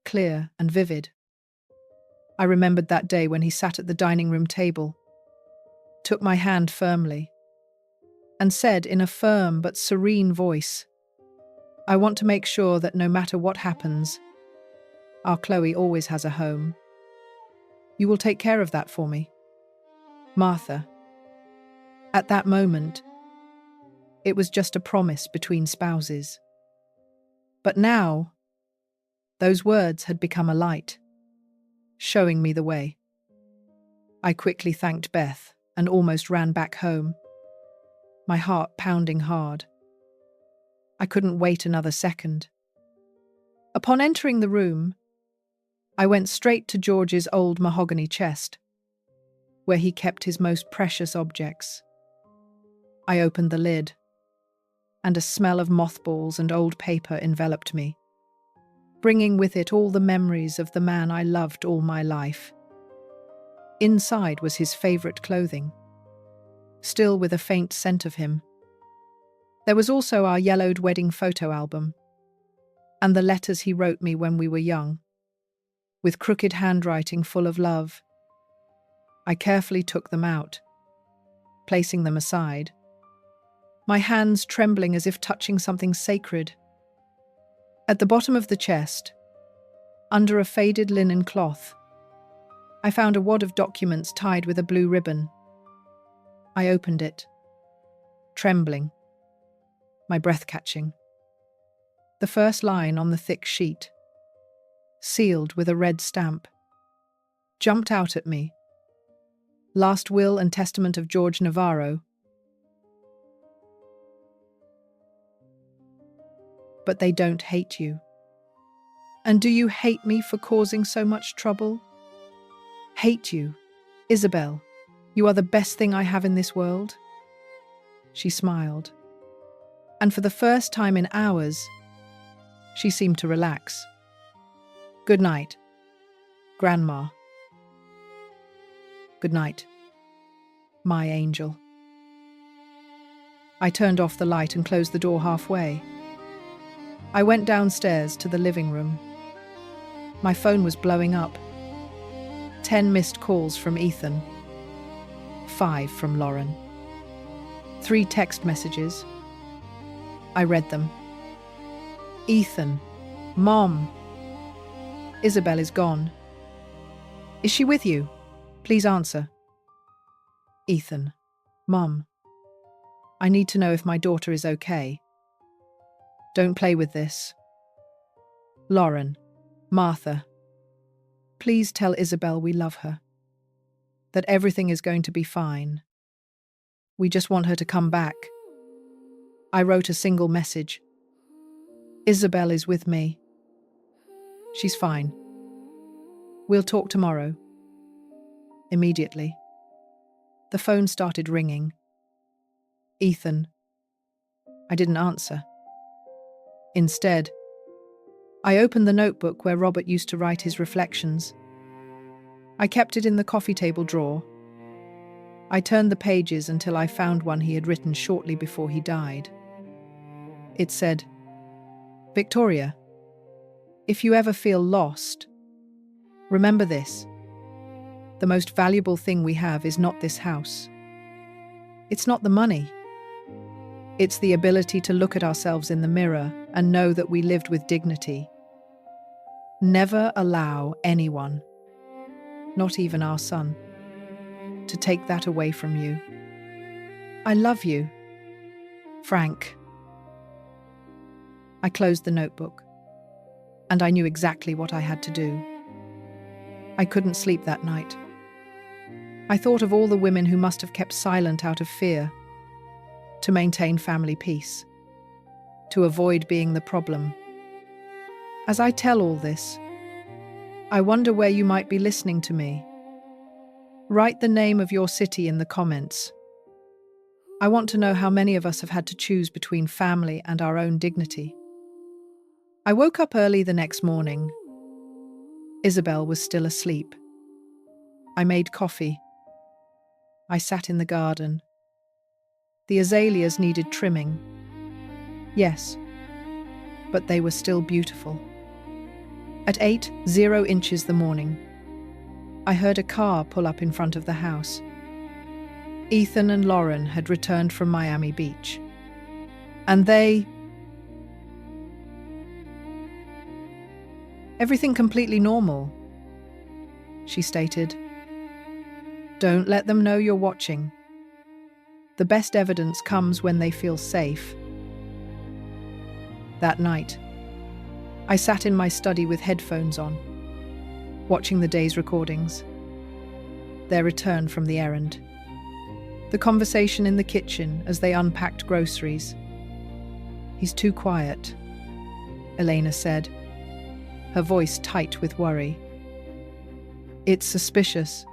clear and vivid. I remembered that day when he sat at the dining room table, took my hand firmly, and said in a firm but serene voice, "I want to make sure that no matter what happens, our Chloe always has a home. You will take care of that for me, Martha." At that moment, it was just a promise between spouses. But now, those words had become a light, showing me the way. I quickly thanked Beth and almost ran back home, my heart pounding hard. I couldn't wait another second. Upon entering the room, I went straight to George's old mahogany chest, where he kept his most precious objects. I opened the lid, and a smell of mothballs and old paper enveloped me, bringing with it all the memories of the man I loved all my life. Inside was his favorite clothing, still with a faint scent of him. There was also our yellowed wedding photo album, and the letters he wrote me when we were young, with crooked handwriting full of love. I carefully took them out, placing them aside, my hands trembling as if touching something sacred. At the bottom of the chest, under a faded linen cloth, I found a wad of documents tied with a blue ribbon. I opened it, trembling, my breath catching. The first line on the thick sheet, sealed with a red stamp, jumped out at me. "Last will and testament of George Navarro." "But they don't hate you. And do you hate me for causing so much trouble?" "Hate you? Isabel, you are the best thing I have in this world." She smiled, and for the first time in hours, she seemed to relax. "Good night, Grandma. Good night, my angel." I turned off the light and closed the door halfway. I went downstairs to the living room. My phone was blowing up. 10 missed calls from Ethan. 5 from Lauren. 3 text messages. I read them. "Ethan, Mom. Isabel is gone. Is she with you? Please answer." Ethan. Mum. I need to know if my daughter is okay. Don't play with this. Lauren. Martha. Please tell Isabel we love her. That everything is going to be fine. We just want her to come back. I wrote a single message. Isabel is with me. She's fine. We'll talk tomorrow. Immediately. The phone started ringing. Ethan. I didn't answer. Instead, I opened the notebook where Robert used to write his reflections. I kept it in the coffee table drawer. I turned the pages until I found one he had written shortly before he died. It said, Victoria, if you ever feel lost, remember this. The most valuable thing we have is not this house. It's not the money. It's the ability to look at ourselves in the mirror and know that we lived with dignity. Never allow anyone, not even our son, to take that away from you. I love you, Frank. I closed the notebook, and I knew exactly what I had to do. I couldn't sleep that night. I thought of all the women who must have kept silent out of fear, to maintain family peace, to avoid being the problem. As I tell all this, I wonder where you might be listening to me. Write the name of your city in the comments. I want to know how many of us have had to choose between family and our own dignity. I woke up early the next morning. Isabel was still asleep. I made coffee. I sat in the garden. The azaleas needed trimming. Yes, but they were still beautiful. At 8:00 the morning, I heard a car pull up in front of the house. Ethan and Lauren had returned from Miami Beach. And everything completely normal, she stated. Don't let them know you're watching. The best evidence comes when they feel safe. That night, I sat in my study with headphones on, watching the day's recordings. Their return from the errand. The conversation in the kitchen as they unpacked groceries. He's too quiet, Elena said, her voice tight with worry. It's suspicious.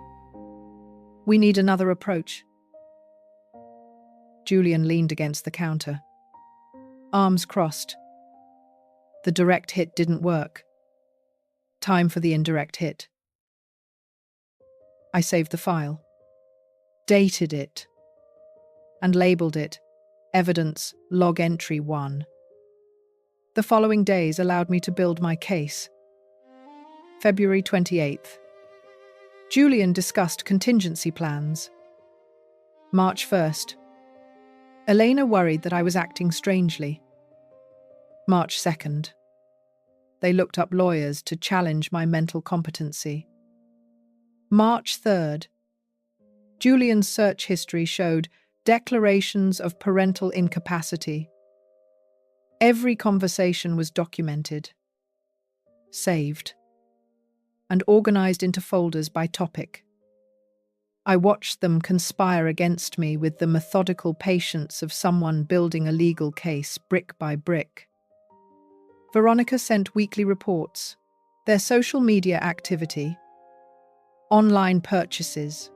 We need another approach. Julian leaned against the counter, arms crossed. The direct hit didn't work. Time for the indirect hit. I saved the file, dated it, and labeled it Evidence Log Entry 1. The following days allowed me to build my case. February 28th. Julian discussed contingency plans. March 1st. Elena worried that I was acting strangely. March 2nd. They looked up lawyers to challenge my mental competency. March 3rd. Julian's search history showed declarations of parental incapacity. Every conversation was documented, saved, and organized into folders by topic. I watched them conspire against me with the methodical patience of someone building a legal case brick by brick. Veronica sent weekly reports, their social media activity, online purchases,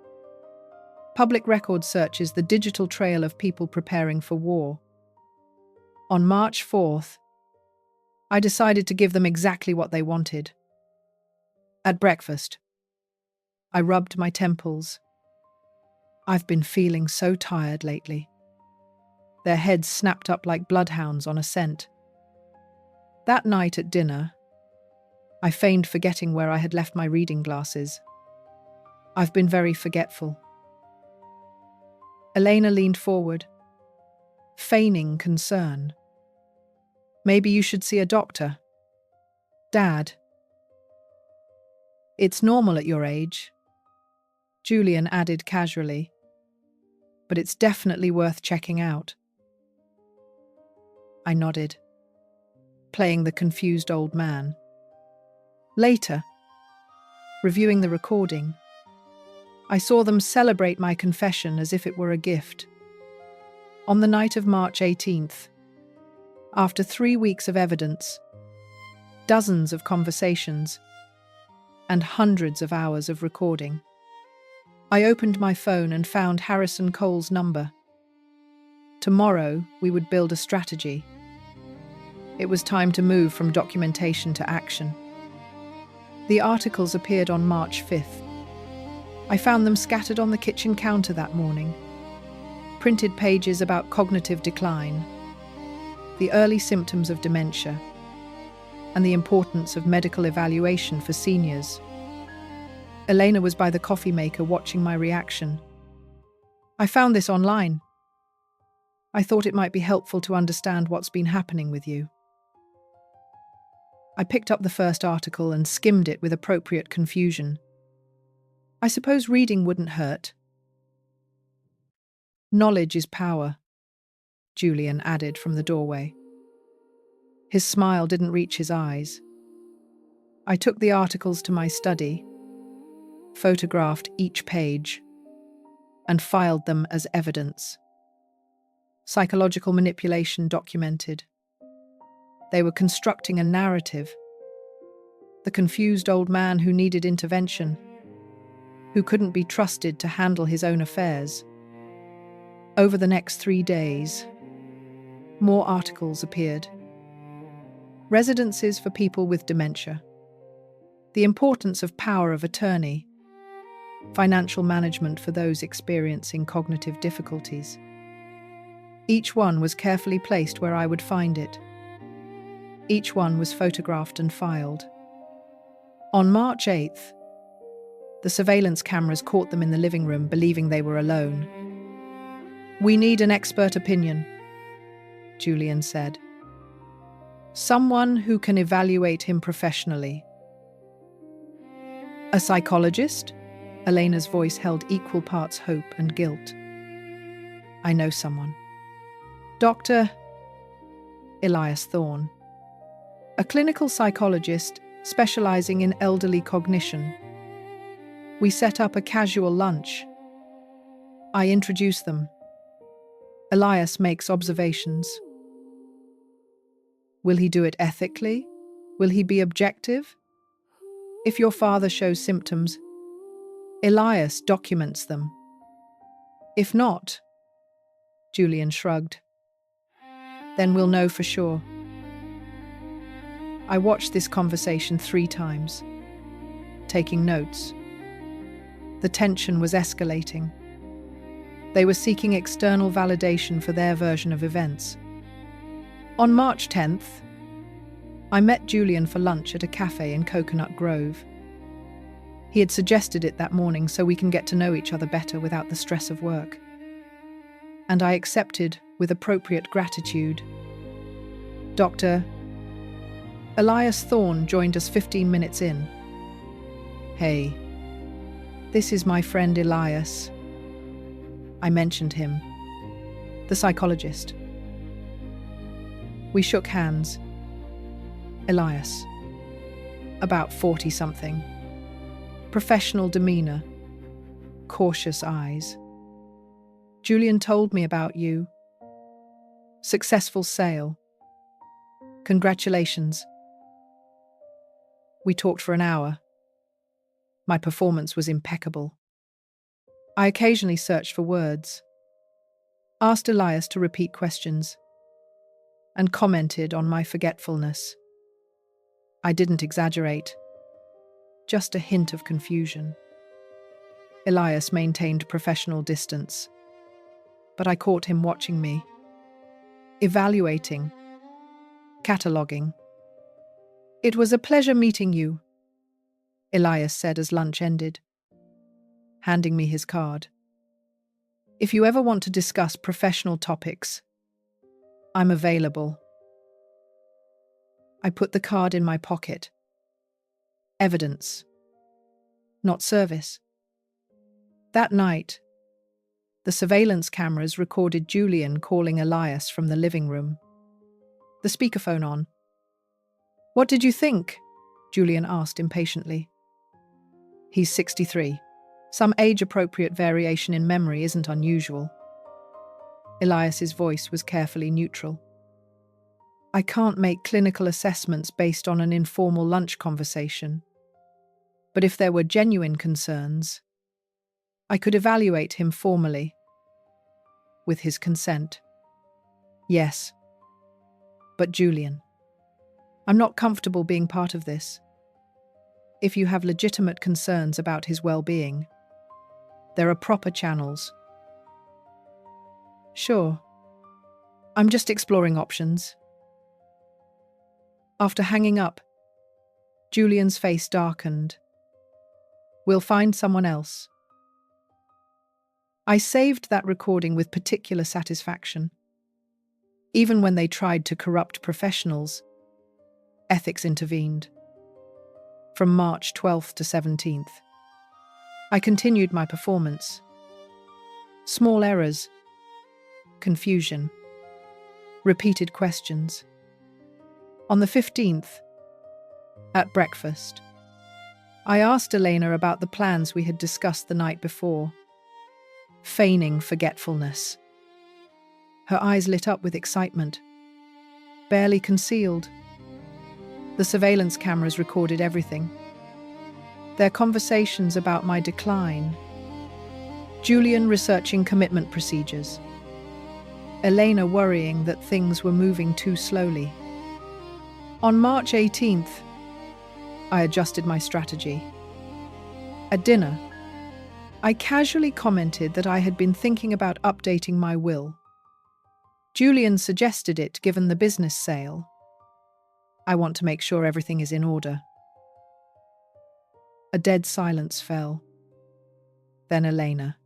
public record searches, the digital trail of people preparing for war. On March 4th, I decided to give them exactly what they wanted. At breakfast, I rubbed my temples. I've been feeling so tired lately. Their heads snapped up like bloodhounds on a scent. That night at dinner, I feigned forgetting where I had left my reading glasses. I've been very forgetful. Elena leaned forward, feigning concern. Maybe you should see a doctor. Dad. It's normal at your age, Julian added casually. but it's definitely worth checking out. I nodded, playing the confused old man. Later, reviewing the recording, I saw them celebrate my confession as if it were a gift. On the night of March 18th, after 3 weeks of evidence, dozens of conversations, and hundreds of hours of recording, I opened my phone and found Harrison Cole's number. Tomorrow, we would build a strategy. It was time to move from documentation to action. The articles appeared on March 5th. I found them scattered on the kitchen counter that morning. Printed pages about cognitive decline, the early symptoms of dementia, and the importance of medical evaluation for seniors. Elena was by the coffee maker watching my reaction. I found this online. I thought it might be helpful to understand what's been happening with you. I picked up the first article and skimmed it with appropriate confusion. I suppose reading wouldn't hurt. Knowledge is power, Julian added from the doorway. His smile didn't reach his eyes. I took the articles to my study, photographed each page, and filed them as evidence. Psychological manipulation documented. They were constructing a narrative. The confused old man who needed intervention, who couldn't be trusted to handle his own affairs. Over the next 3 days, more articles appeared. Residences for people with dementia. The importance of power of attorney. Financial management for those experiencing cognitive difficulties. Each one was carefully placed where I would find it. Each one was photographed and filed. On March 8th, the surveillance cameras caught them in the living room, believing they were alone. "We need an expert opinion," Julian said. "Someone who can evaluate him professionally." "A psychologist?" Elena's voice held equal parts hope and guilt. "I know someone. Dr. Elias Thorne, a clinical psychologist specializing in elderly cognition. We set up a casual lunch. I introduce them. Elias makes observations. Will he do it ethically? Will he be objective? If your father shows symptoms, Elias documents them. If not, Julian shrugged, then we'll know for sure. I watched this conversation 3 times, taking notes. The tension was escalating. They were seeking external validation for their version of events. On March 10th, I met Julian for lunch at a cafe in Coconut Grove. He had suggested it that morning so we can get to know each other better without the stress of work. And I accepted with appropriate gratitude. Dr. Elias Thorne joined us 15 minutes in. "Hey, this is my friend Elias." I mentioned him, the psychologist. We shook hands. Elias, about 40-something, professional demeanor, cautious eyes. "Julian told me about you. Successful sale. Congratulations." We talked for an hour. My performance was impeccable. I occasionally searched for words, asked Elias to repeat questions, and commented on my forgetfulness. I didn't exaggerate, just a hint of confusion. Elias maintained professional distance, but I caught him watching me, evaluating, cataloguing. "It was a pleasure meeting you," Elias said as lunch ended, handing me his card. "If you ever want to discuss professional topics, I'm available." I put the card in my pocket. Evidence, not service. That night, The surveillance cameras recorded Julian calling Elias from the living room. The speakerphone on. "What did you think?" Julian asked impatiently. "He's 63. Some age-appropriate variation in memory isn't unusual." Elias's voice was carefully neutral. "I can't make clinical assessments based on an informal lunch conversation. But if there were genuine concerns, I could evaluate him formally. With his consent. Yes. But Julian, I'm not comfortable being part of this. If you have legitimate concerns about his well-being, there are proper channels." "Sure. I'm just exploring options." After hanging up, Julian's face darkened. "We'll find someone else." I saved that recording with particular satisfaction. Even when they tried to corrupt professionals, ethics intervened. From March 12th to 17th, I continued my performance. Small errors, confusion, repeated questions. On the 15th, at breakfast, I asked Elena about the plans we had discussed the night before, feigning forgetfulness. Her eyes lit up with excitement, barely concealed. The surveillance cameras recorded everything. Their conversations about my decline, Julian researching commitment procedures, Elena worrying that things were moving too slowly. On March 18th, I adjusted my strategy. At dinner, I casually commented that I had been thinking about updating my will. Julian suggested it given the business sale. I want to make sure everything is in order. A dead silence fell. Then Elena,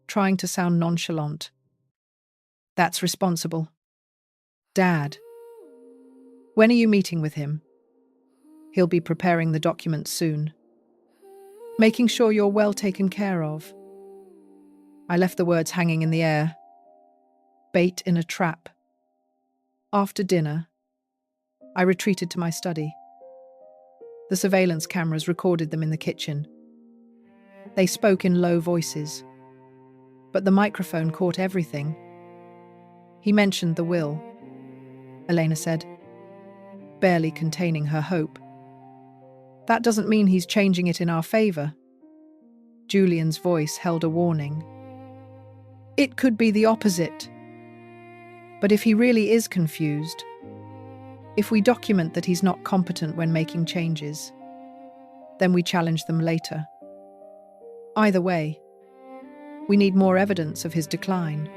trying to sound nonchalant. "That's responsible. Dad, when are you meeting with him? He'll be preparing the documents soon. Making sure you're well taken care of." I left the words hanging in the air. Bait in a trap. After dinner, I retreated to my study. The surveillance cameras recorded them in the kitchen. They spoke in low voices, but the microphone caught everything. "He mentioned the will," Elena said, barely containing her hope. "That doesn't mean he's changing it in our favor." Julian's voice held a warning. "It could be the opposite. But if he really is confused, if we document that he's not competent when making changes, then we challenge them later. Either way, we need more evidence of his decline.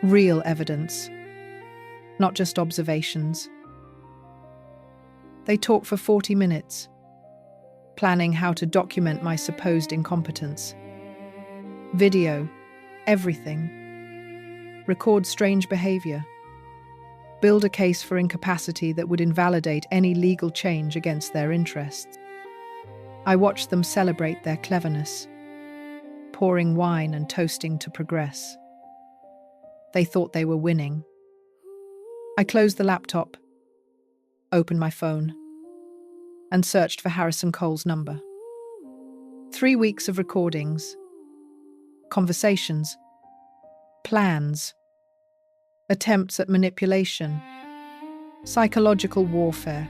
Real evidence, not just observations." They talked for 40 minutes, planning how to document my supposed incompetence. Video, everything. Record strange behavior. Build a case for incapacity that would invalidate any legal change against their interests. I watched them celebrate their cleverness, pouring wine and toasting to progress. They thought they were winning. I closed the laptop, opened my phone, and searched for Harrison Cole's number. 3 weeks of recordings, conversations, plans, attempts at manipulation, psychological warfare,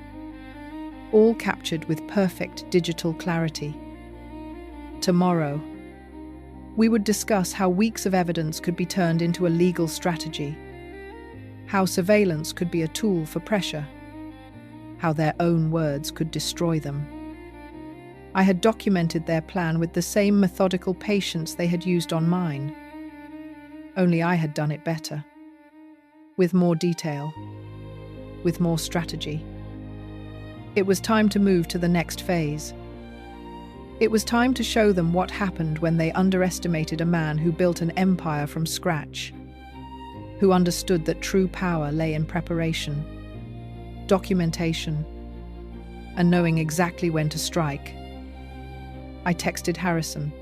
all captured with perfect digital clarity. Tomorrow, we would discuss how weeks of evidence could be turned into a legal strategy, how surveillance could be a tool for pressure, how their own words could destroy them. I had documented their plan with the same methodical patience they had used on mine. Only I had done it better. With more detail. With more strategy. It was time to move to the next phase. It was time to show them what happened when they underestimated a man who built an empire from scratch, who understood that true power lay in preparation, documentation, and knowing exactly when to strike. I texted Harrison,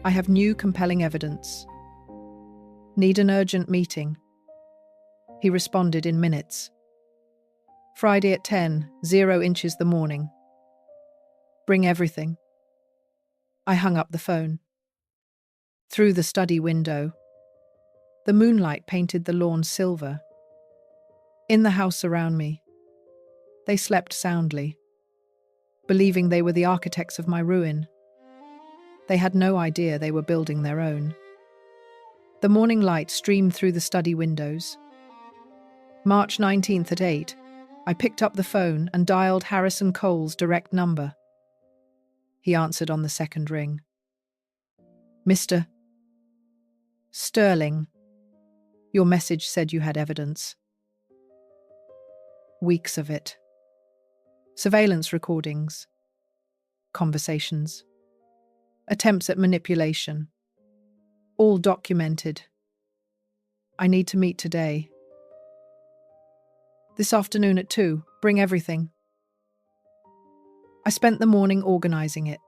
"I have new compelling evidence. Need an urgent meeting. He responded in minutes. Friday at 10, 0 inches the morning. Bring everything. I hung up the phone. Through the study window, the moonlight painted the lawn silver. In the house around me, they slept soundly, believing they were the architects of my ruin. They had no idea they were building their own. The morning light streamed through the study windows. March 19th at 8, I picked up the phone and dialed Harrison Cole's direct number. He answered on the second ring. Mr. Sterling, your message said you had evidence. Weeks of it. Surveillance recordings. Conversations. Attempts at manipulation. All documented. I need to meet today. This afternoon at 2, bring everything. I spent the morning organizing it.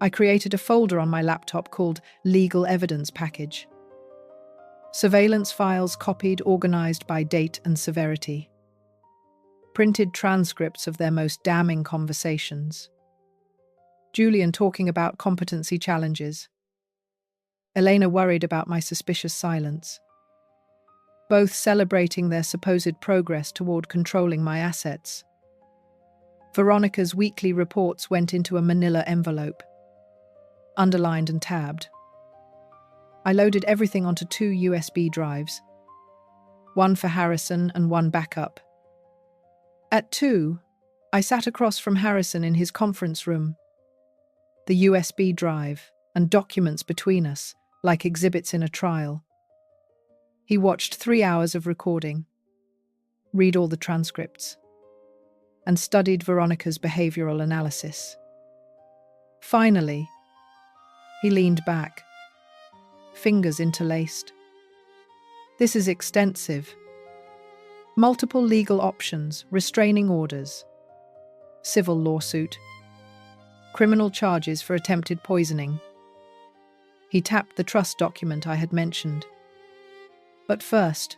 I created a folder on my laptop called Legal Evidence Package. Surveillance files copied, organized by date and severity. Printed transcripts of their most damning conversations. Julian talking about competency challenges. Elena worried about my suspicious silence. Both celebrating their supposed progress toward controlling my assets. Veronica's weekly reports went into a manila envelope, underlined and tabbed. I loaded everything onto 2 USB drives, one for Harrison and one backup. At 2, I sat across from Harrison in his conference room. The USB drive and documents between us, like exhibits in a trial. He watched 3 hours of recording, read all the transcripts, and studied Veronica's behavioral analysis. Finally, he leaned back, fingers interlaced. This is extensive. Multiple legal options, restraining orders, civil lawsuit, criminal charges for attempted poisoning. He tapped the trust document I had mentioned. But first,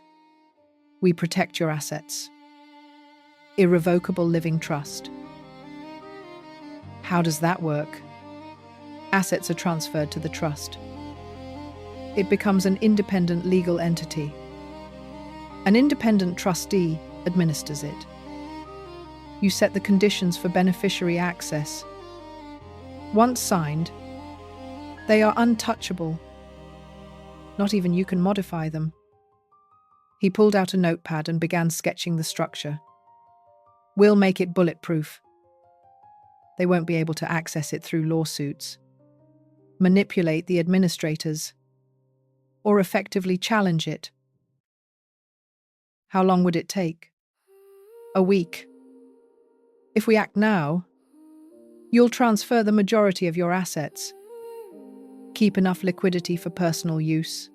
we protect your assets. Irrevocable living trust. How does that work? Assets are transferred to the trust. It becomes an independent legal entity. An independent trustee administers it. You set the conditions for beneficiary access. Once signed, they are untouchable. Not even you can modify them. He pulled out a notepad and began sketching the structure. We'll make it bulletproof. They won't be able to access it through lawsuits, manipulate the administrators, or effectively challenge it. How long would it take? A week. If we act now, you'll transfer the majority of your assets. Keep enough liquidity for personal use.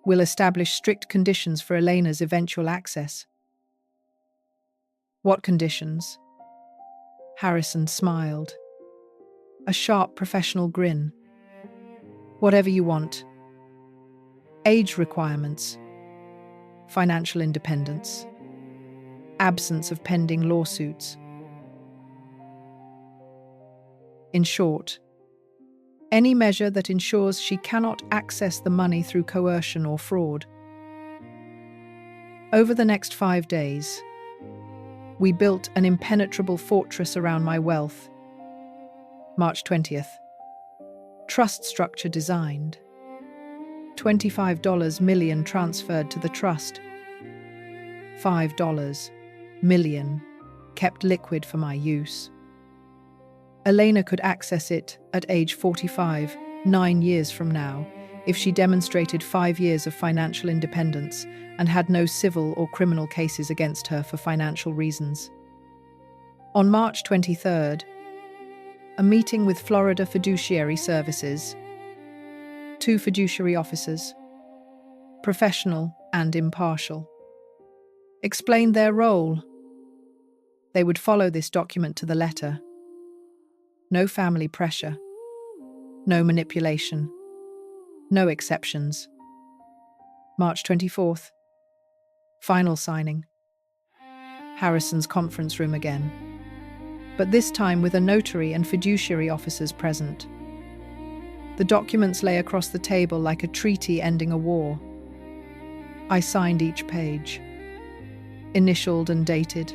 We'll establish strict conditions for Elena's eventual access. What conditions? Harrison smiled. A sharp professional grin. Whatever you want. Age requirements. Financial independence. Absence of pending lawsuits. In short, any measure that ensures she cannot access the money through coercion or fraud. Over the next 5 days, we built an impenetrable fortress around my wealth. March 20th. Trust structure designed. $25 million transferred to the trust. $5 million kept liquid for my use. Elena could access it at age 45, 9 years from now, if she demonstrated 5 years of financial independence and had no civil or criminal cases against her for financial reasons. On March 23rd, a meeting with Florida Fiduciary Services, 2 fiduciary officers, professional and impartial, explained their role. They would follow this document to the letter. No family pressure, no manipulation, no exceptions. March 24th. Final signing. Harrison's conference room again, but this time with a notary and fiduciary officers present. The documents lay across the table like a treaty ending a war. I signed each page, initialed and dated.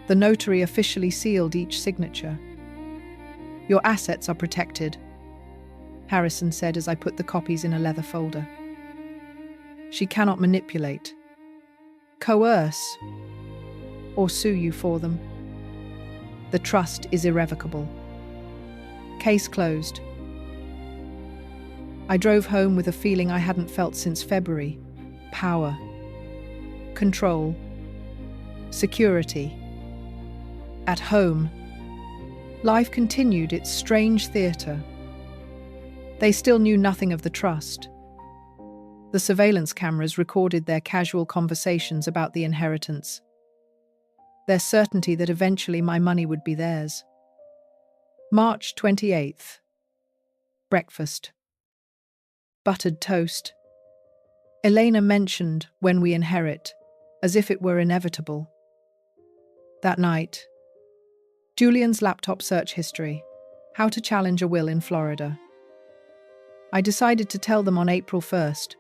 The notary officially sealed each signature. "Your assets are protected," Harrison said as I put the copies in a leather folder. "She cannot manipulate, coerce, or sue you for them. The trust is irrevocable. Case closed." I drove home with a feeling I hadn't felt since February. Power, control, security. At home, life continued its strange theatre. They still knew nothing of the trust. The surveillance cameras recorded their casual conversations about the inheritance, their certainty that eventually my money would be theirs. March 28th. Breakfast. Buttered toast. Elena mentioned "when we inherit," as if it were inevitable. That night, Julian's laptop search history, how to challenge a will in Florida. I decided to tell them on April 1st,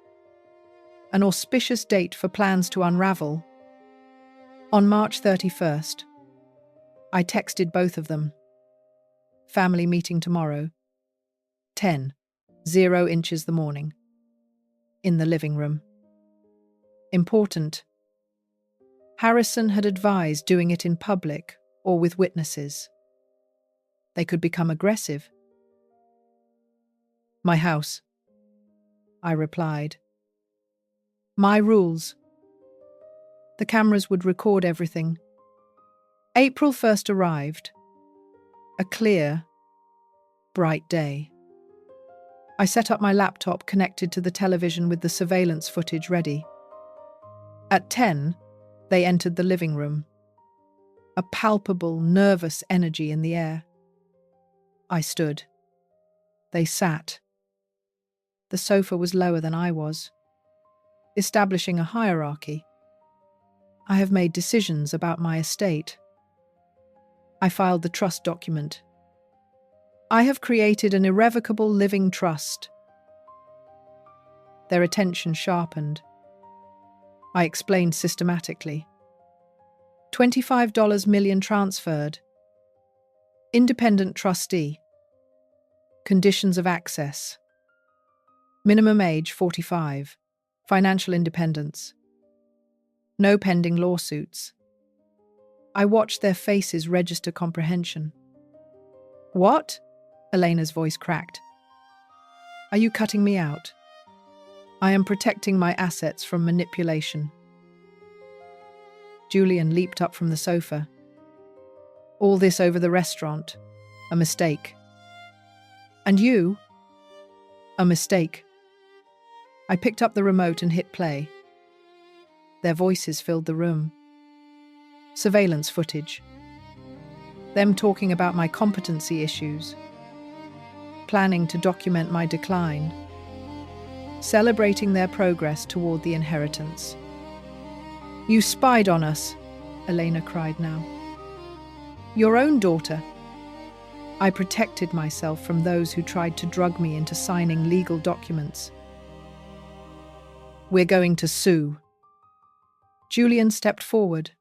an auspicious date for plans to unravel. On March 31st, I texted both of them. Family meeting tomorrow. 10:00 the morning. In the living room. Important. Harrison had advised doing it in public or with witnesses. They could become aggressive. "My house," I replied. "My rules." The cameras would record everything. April 1st arrived. A clear, bright day. I set up my laptop connected to the television with the surveillance footage ready. At 10, they entered the living room. A palpable, nervous energy in the air. I stood. They sat. The sofa was lower than I was, establishing a hierarchy. I have made decisions about my estate. I filed the trust document. I have created an irrevocable living trust. Their attention sharpened. I explained systematically. $25 million transferred. Independent trustee. Conditions of access. Minimum age 45. Financial independence. No pending lawsuits. I watched their faces register comprehension. "What?" Elena's voice cracked. "Are you cutting me out? I am protecting my assets from manipulation." Julian leaped up from the sofa. "All this over the restaurant. A mistake." "And you?" "A mistake." I picked up the remote and hit play. Their voices filled the room. Surveillance footage. Them talking about my competency issues. Planning to document my decline. Celebrating their progress toward the inheritance. "You spied on us," Elena cried now. "Your own daughter." I protected myself from those who tried to drug me into signing legal documents. "We're going to sue." Julian stepped forward,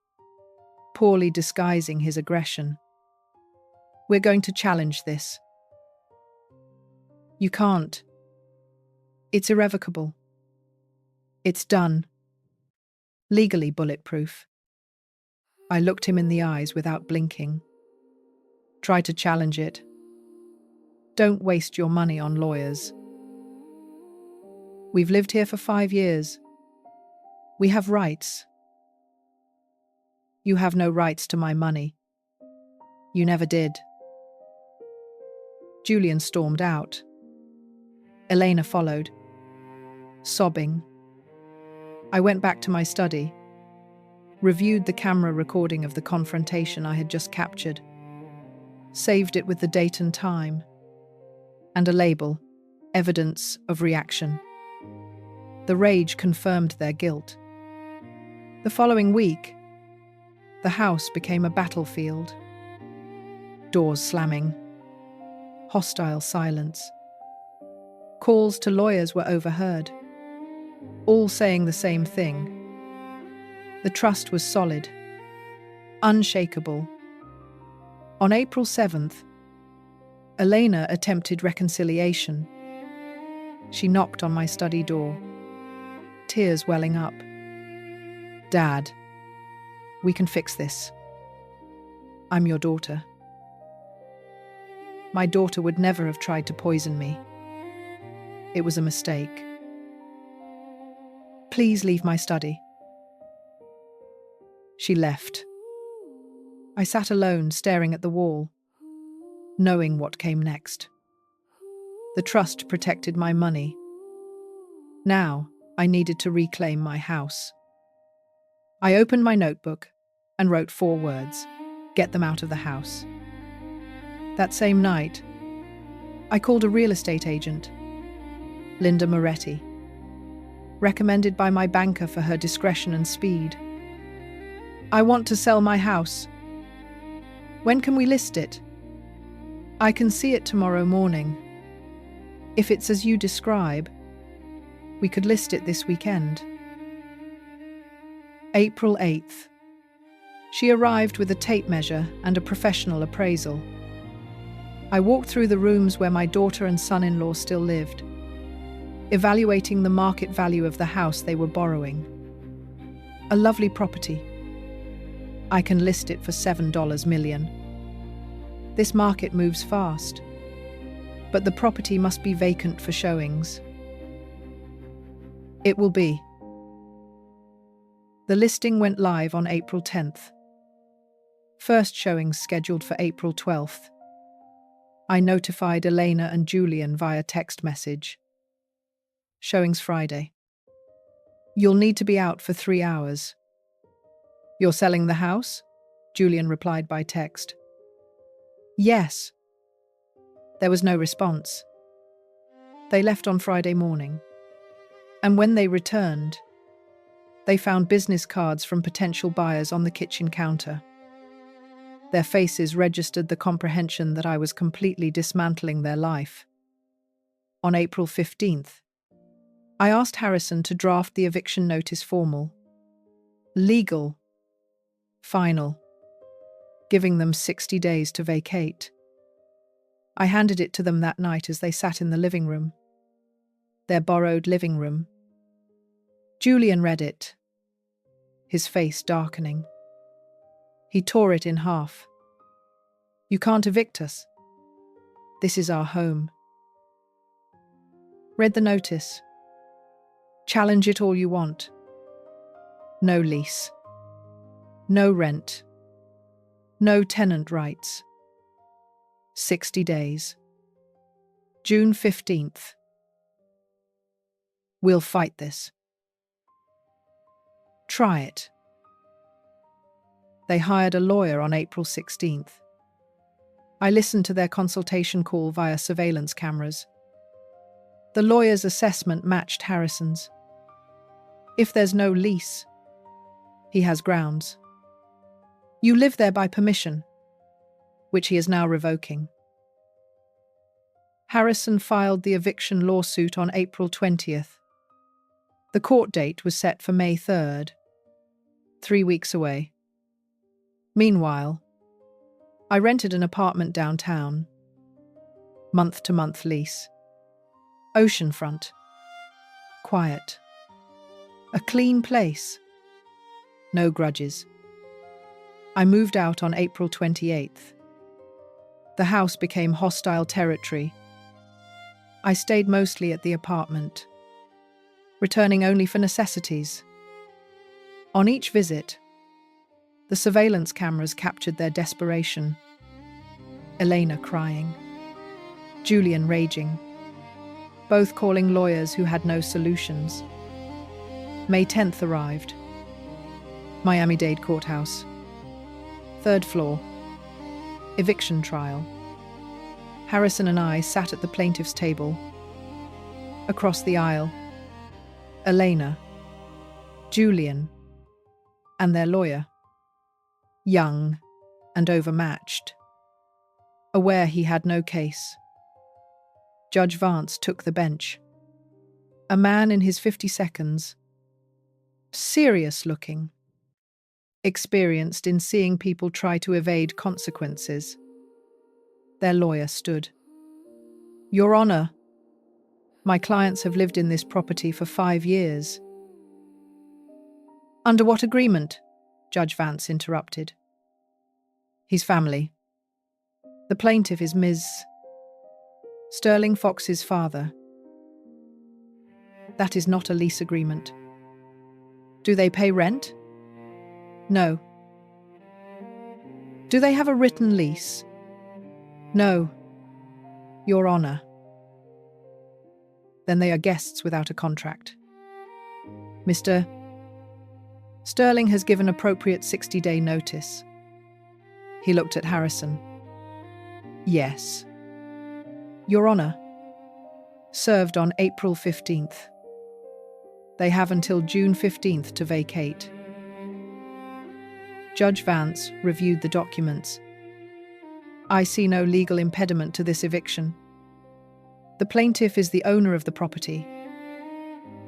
poorly disguising his aggression. "We're going to challenge this." "You can't. It's irrevocable. It's done. Legally bulletproof." I looked him in the eyes without blinking. "Try to challenge it. Don't waste your money on lawyers. We've lived here for 5 years. We have rights. You have no rights to my money. You never did." Julian stormed out. Elena followed, sobbing. I went back to my study, reviewed the camera recording of the confrontation I had just captured, saved it with the date and time, and a label, evidence of reaction. The rage confirmed their guilt. The following week, the house became a battlefield. Doors slamming. Hostile silence. Calls to lawyers were overheard, all saying the same thing. The trust was solid, unshakable. On April 7th, Elena attempted reconciliation. She knocked on my study door, tears welling up. "Dad, we can fix this. I'm your daughter." My daughter would never have tried to poison me. It was a mistake. "Please leave my study." She left. I sat alone, staring at the wall, knowing what came next. The trust protected my money. Now, I needed to reclaim my house. I opened my notebook and wrote 4 words: "Get them out of the house." That same night, I called a real estate agent, Linda Moretti, recommended by my banker for her discretion and speed. "I want to sell my house. When can we list it?" "I can see it tomorrow morning. If it's as you describe, we could list it this weekend." April 8th. She arrived with a tape measure and a professional appraisal. I walked through the rooms where my daughter and son-in-law still lived, evaluating the market value of the house they were borrowing. A lovely property. I can list it for $7 million. This market moves fast, but the property must be vacant for showings. It will be. The listing went live on April 10th. First showings scheduled for April 12th. I notified Elena and Julian via text message. Showings Friday. "You'll need to be out for 3 hours." "You're selling the house?" Julian replied by text. "Yes." There was no response. They left on Friday morning, and when they returned, they found business cards from potential buyers on the kitchen counter. Their faces registered the comprehension that I was completely dismantling their life. On April 15th, I asked Harrison to draft the eviction notice formal, legal, final, giving them 60 days to vacate. I handed it to them that night as they sat in the living room, their borrowed living room. Julian read it, his face darkening. He tore it in half. "You can't evict us. This is our home." Read the notice. "Challenge it all you want. No lease. No rent. No tenant rights. 60 days. June 15th. We'll fight this. Try it." They hired a lawyer on April 16th. I listened to their consultation call via surveillance cameras. The lawyer's assessment matched Harrison's. If there's no lease, he has grounds. You live there by permission, which he is now revoking. Harrison filed the eviction lawsuit on April 20th. The court date was set for May 3rd, 3 weeks away. Meanwhile, I rented an apartment downtown, month-to-month lease. Oceanfront. Quiet. A clean place. No grudges. I moved out on April 28th. The house became hostile territory. I stayed mostly at the apartment, returning only for necessities. On each visit, the surveillance cameras captured their desperation. Elena crying, Julian raging, both calling lawyers who had no solutions. May 10th arrived. Miami-Dade Courthouse. 3rd floor. Eviction trial. Harrison and I sat at the plaintiff's table. Across the aisle, Elena, Julian, and their lawyer, young and overmatched. Aware he had no case, Judge Vance took the bench. A man in his 52nd, serious-looking, experienced in seeing people try to evade consequences. Their lawyer stood. "Your Honor, my clients have lived in this property for 5 years." "Under what agreement?" Judge Vance interrupted. "His family. The plaintiff is Ms. Sterling Fox's father." "That is not a lease agreement." "Do they pay rent?" "No." "Do they have a written lease?" "No, Your Honor." "Then they are guests without a contract." "Mr. Sterling has given appropriate 60-day notice." He looked at Harrison. "Yes." "Your Honor, served on April 15th. They have until June 15th to vacate." Judge Vance reviewed the documents. "I see no legal impediment to this eviction. The plaintiff is the owner of the property.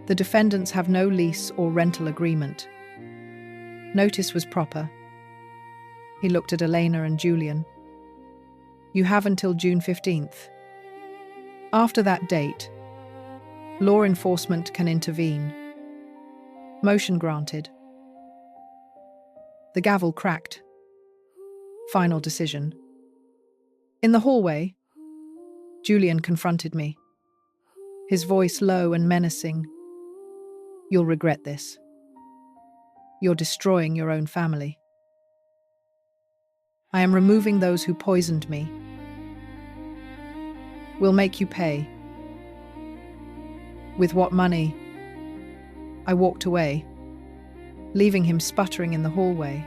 The defendants have no lease or rental agreement. Notice was proper." He looked at Elena and Julian. "You have until June 15th. After that date, law enforcement can intervene." Motion granted. The gavel cracked. Final decision. In the hallway, Julian confronted me, his voice low and menacing. "You'll regret this. You're destroying your own family. I am removing those who poisoned me. We'll make you pay." "With what money?" I walked away, leaving him sputtering in the hallway.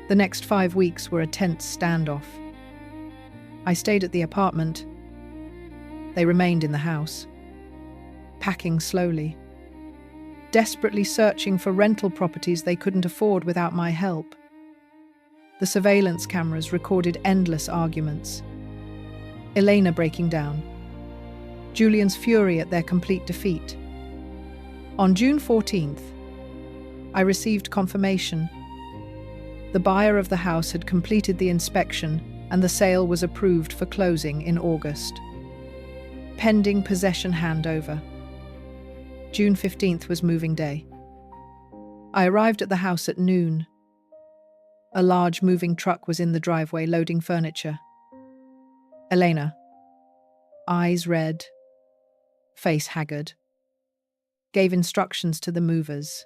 The next 5 weeks were a tense standoff. I stayed at the apartment. They remained in the house, packing slowly, desperately searching for rental properties they couldn't afford without my help. The surveillance cameras recorded endless arguments. Elena breaking down, Julian's fury at their complete defeat. On June 14th, I received confirmation. The buyer of the house had completed the inspection and the sale was approved for closing in August. Pending possession handover. June 15th was moving day. I arrived at the house at noon. A large moving truck was in the driveway loading furniture. Elena, eyes red, face haggard, gave instructions to the movers.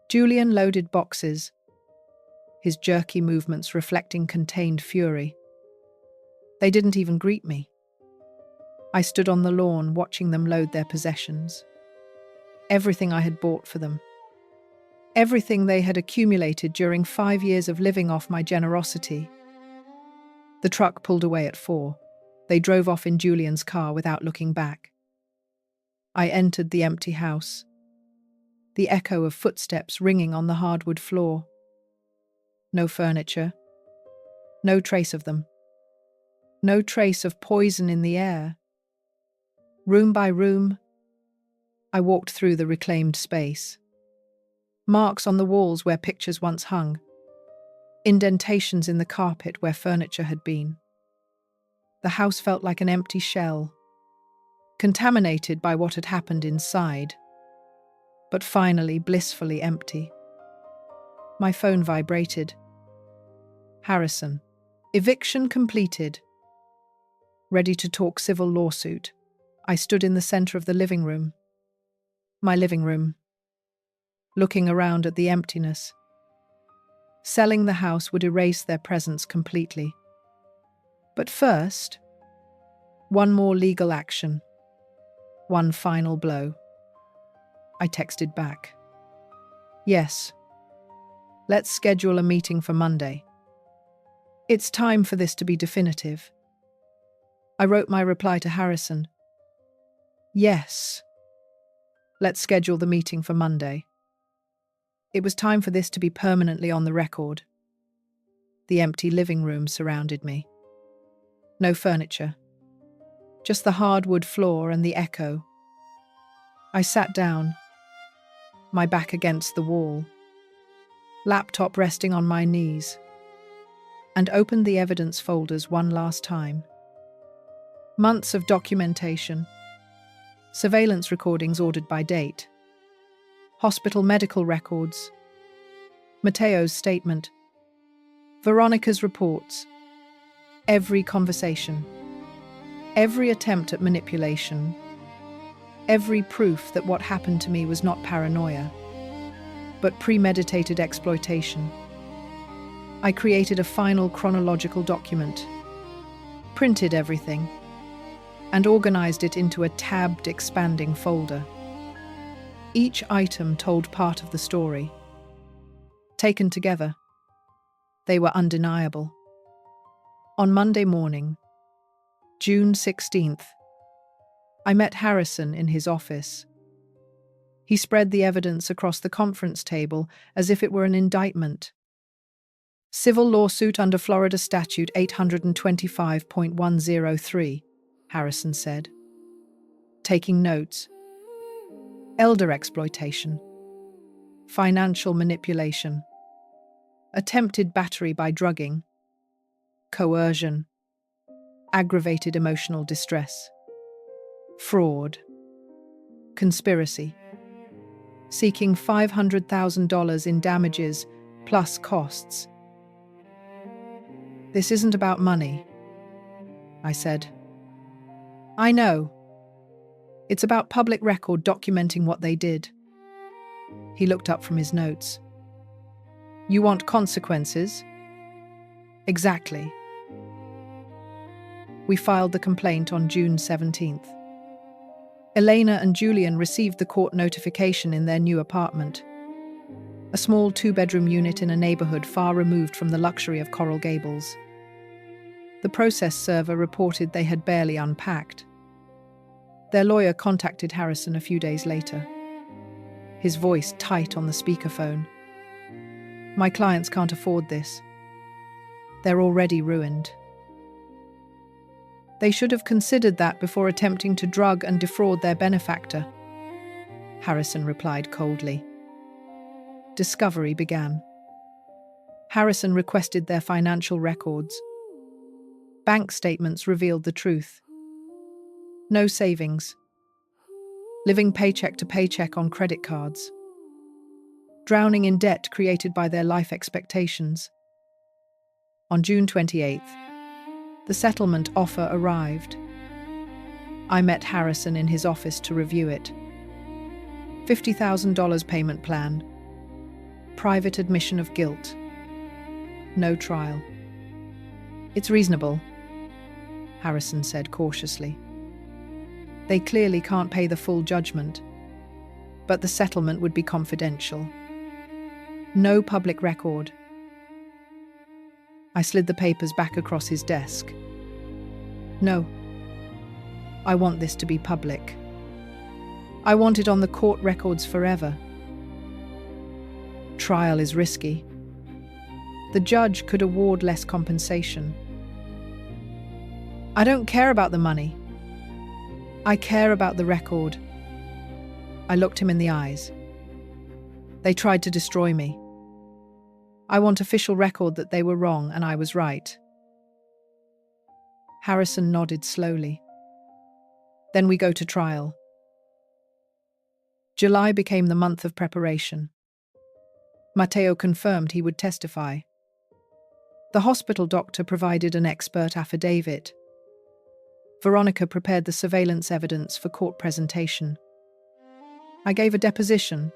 Julian loaded boxes, his jerky movements reflecting contained fury. They didn't even greet me. I stood on the lawn watching them load their possessions. Everything I had bought for them. Everything they had accumulated during 5 years of living off my generosity. The truck pulled away at 4. They drove off in Julian's car without looking back. I entered the empty house, the echo of footsteps ringing on the hardwood floor. No furniture, no trace of them. No trace of poison in the air. Room by room, I walked through the reclaimed space. Marks on the walls where pictures once hung. Indentations in the carpet where furniture had been. The house felt like an empty shell, contaminated by what had happened inside, but finally blissfully empty. My phone vibrated. Harrison. Eviction completed. Ready to talk civil lawsuit, I stood in the center of the living room. My living room. Looking around at the emptiness. Selling the house would erase their presence completely. But first, one more legal action. One final blow. I texted back. Yes. Let's schedule a meeting for Monday. It's time for this to be definitive. I wrote my reply to Harrison. Yes. Let's schedule the meeting for Monday. It was time for this to be permanently on the record. The empty living room surrounded me. No furniture. Just the hardwood floor and the echo. I sat down, my back against the wall, laptop resting on my knees, and opened the evidence folders one last time. Months of documentation, surveillance recordings ordered by date, hospital medical records, Matteo's statement, Veronica's reports, every conversation, every attempt at manipulation, every proof that what happened to me was not paranoia, but premeditated exploitation. I created a final chronological document, printed everything, and organized it into a tabbed, expanding folder. Each item told part of the story. Taken together, they were undeniable. On Monday morning, June 16th, I met Harrison in his office. He spread the evidence across the conference table as if it were an indictment. Civil lawsuit under Florida Statute 825.103, Harrison said, taking notes. Elder exploitation, financial manipulation, attempted battery by drugging, coercion, aggravated emotional distress, fraud, conspiracy, seeking $500,000 in damages plus costs. This isn't about money, I said. I know. It's about public record documenting what they did. He looked up from his notes. You want consequences? Exactly. We filed the complaint on June 17th. Elena and Julian received the court notification in their new apartment, a small two-bedroom unit in a neighborhood far removed from the luxury of Coral Gables. The process server reported they had barely unpacked. Their lawyer contacted Harrison a few days later, his voice tight on the speakerphone. My clients can't afford this. They're already ruined. They should have considered that before attempting to drug and defraud their benefactor, Harrison replied coldly. Discovery began. Harrison requested their financial records. Bank statements revealed the truth. No savings. Living paycheck to paycheck on credit cards. Drowning in debt created by their life expectations. On June 28th, the settlement offer arrived. I met Harrison in his office to review it. $50,000 payment plan. Private admission of guilt. No trial. It's reasonable, Harrison said cautiously. They clearly can't pay the full judgment, but the settlement would be confidential. No public record. I slid the papers back across his desk. No. I want this to be public. I want it on the court records forever. Trial is risky. The judge could award less compensation. I don't care about the money. I care about the record. I looked him in the eyes. They tried to destroy me. I want official record that they were wrong and I was right. Harrison nodded slowly. Then we go to trial. July became the month of preparation. Matteo confirmed he would testify. The hospital doctor provided an expert affidavit. Veronica prepared the surveillance evidence for court presentation. I gave a deposition.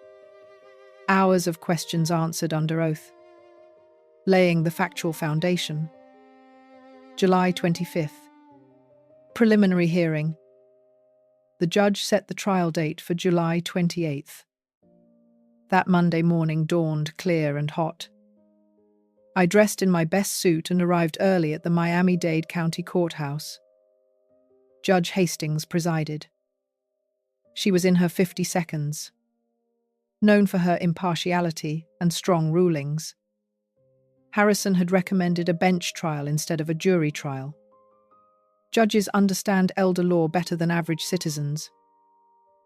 Hours of questions answered under oath, laying the factual foundation. July 25th. Preliminary hearing. The judge set the trial date for July 28th. That Monday morning dawned clear and hot. I dressed in my best suit and arrived early at the Miami-Dade County Courthouse. Judge Hastings presided. She was in her 50 seconds. Known for her impartiality and strong rulings, Harrison had recommended a bench trial instead of a jury trial. Judges understand elder law better than average citizens,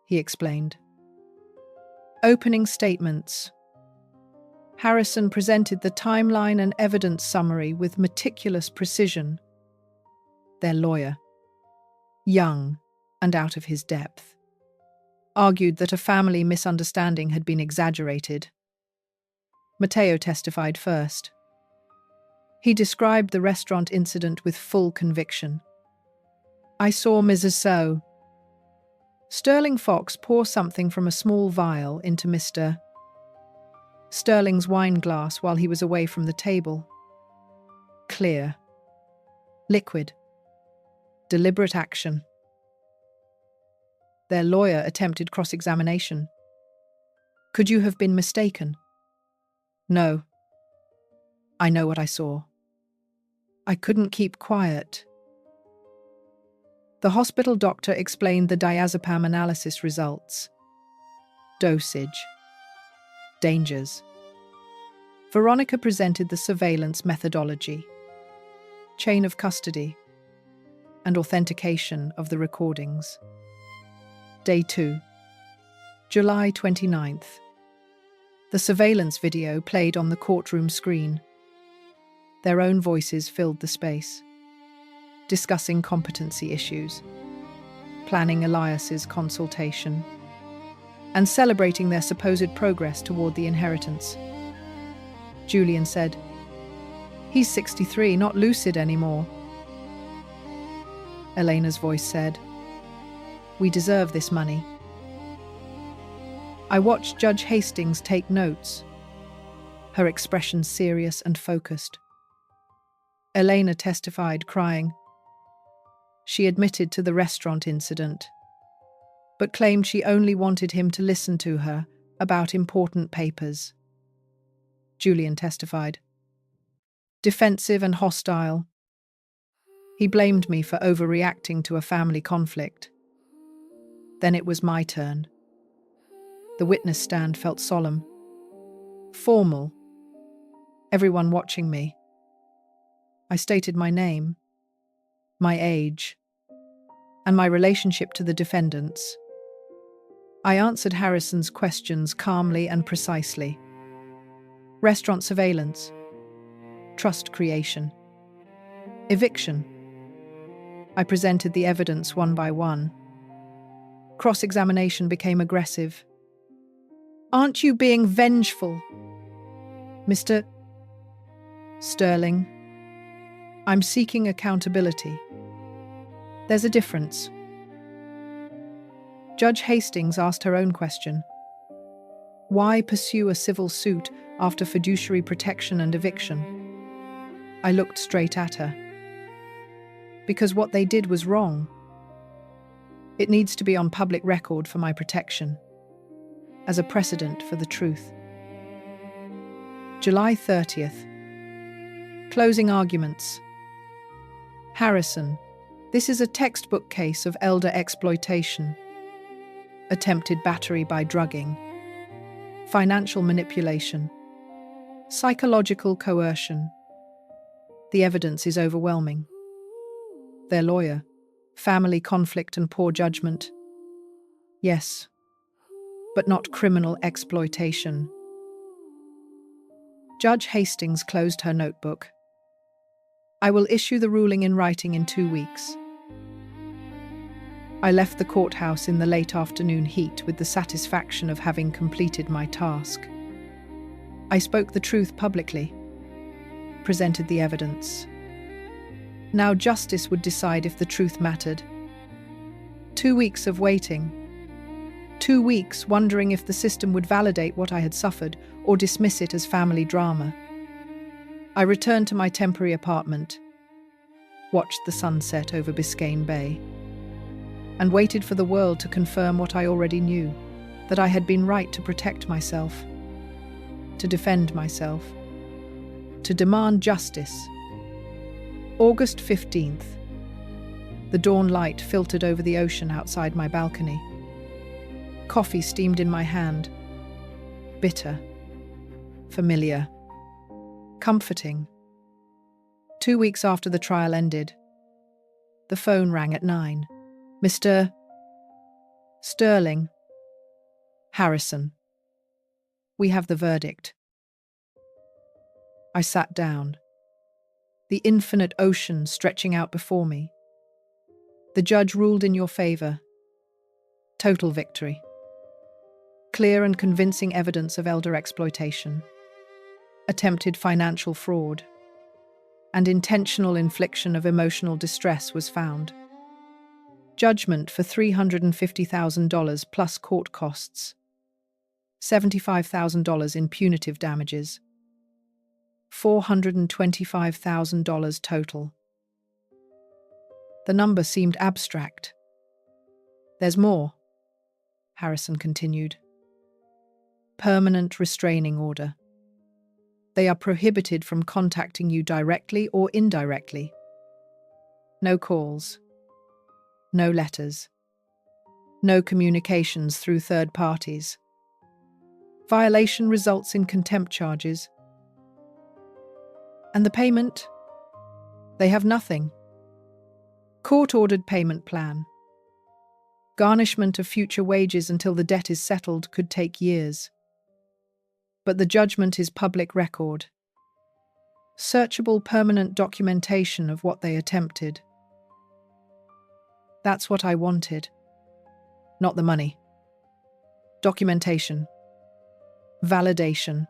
he explained. Opening statements. Harrison presented the timeline and evidence summary with meticulous precision. Their lawyer, young and out of his depth, argued that a family misunderstanding had been exaggerated. Mateo testified first. He described the restaurant incident with full conviction. I saw Mrs. So. Sterling Fox pour something from a small vial into Mr. Sterling's wine glass while he was away from the table. Clear. Liquid. Deliberate action. Their lawyer attempted cross-examination. Could you have been mistaken? No. I know what I saw. I couldn't keep quiet. The hospital doctor explained the diazepam analysis results. Dosage. Dangers. Veronica presented the surveillance methodology, chain of custody, and authentication of the recordings. Day 2, July 29th. The surveillance video played on the courtroom screen. Their own voices filled the space, discussing competency issues, planning Elias's consultation, and celebrating their supposed progress toward the inheritance. Julian said, "He's 63, not lucid anymore." Elena's voice said, "We deserve this money." I watched Judge Hastings take notes, her expression serious and focused. Elena testified, crying. She admitted to the restaurant incident, but claimed she only wanted him to listen to her about important papers. Julian testified. Defensive and hostile. He blamed me for overreacting to a family conflict. Then it was my turn. The witness stand felt solemn, formal, everyone watching me. I stated my name, my age, and my relationship to the defendants. I answered Harrison's questions calmly and precisely. Restaurant surveillance, trust creation, eviction. I presented the evidence one by one. Cross-examination became aggressive. Aren't you being vengeful? Mr. Sterling, I'm seeking accountability. There's a difference. Judge Hastings asked her own question. Why pursue a civil suit after fiduciary protection and eviction? I looked straight at her. Because what they did was wrong. It needs to be on public record for my protection, as a precedent for the truth. July 30th. Closing arguments. Harrison, this is a textbook case of elder exploitation. Attempted battery by drugging. Financial manipulation. Psychological coercion. The evidence is overwhelming. Their lawyer, family conflict and poor judgment. Yes, but not criminal exploitation. Judge Hastings closed her notebook. I will issue the ruling in writing in 2 weeks. I left the courthouse in the late afternoon heat with the satisfaction of having completed my task. I spoke the truth publicly, presented the evidence. Now justice would decide if the truth mattered. 2 weeks of waiting. 2 weeks wondering if the system would validate what I had suffered or dismiss it as family drama. I returned to my temporary apartment, watched the sunset over Biscayne Bay, and waited for the world to confirm what I already knew, that I had been right to protect myself, to defend myself, to demand justice. August 15th. The dawn light filtered over the ocean outside my balcony. Coffee steamed in my hand. Bitter. Familiar. Comforting. 2 weeks after the trial ended, the phone rang at 9. Mr. Sterling. Harrison. We have the verdict. I sat down. The infinite ocean stretching out before me. The judge ruled in your favor. Total victory. Clear and convincing evidence of elder exploitation, attempted financial fraud, and intentional infliction of emotional distress was found. Judgment for $350,000 plus court costs, $75,000 in punitive damages, $425,000 total. The number seemed abstract. There's more, Harrison continued. Permanent restraining order. They are prohibited from contacting you directly or indirectly. No calls. No letters. No communications through third parties. Violation results in contempt charges. And the payment? They have nothing. Court-ordered payment plan. Garnishment of future wages until the debt is settled could take years. But the judgment is public record. Searchable permanent documentation of what they attempted. That's what I wanted. Not the money. Documentation. Validation.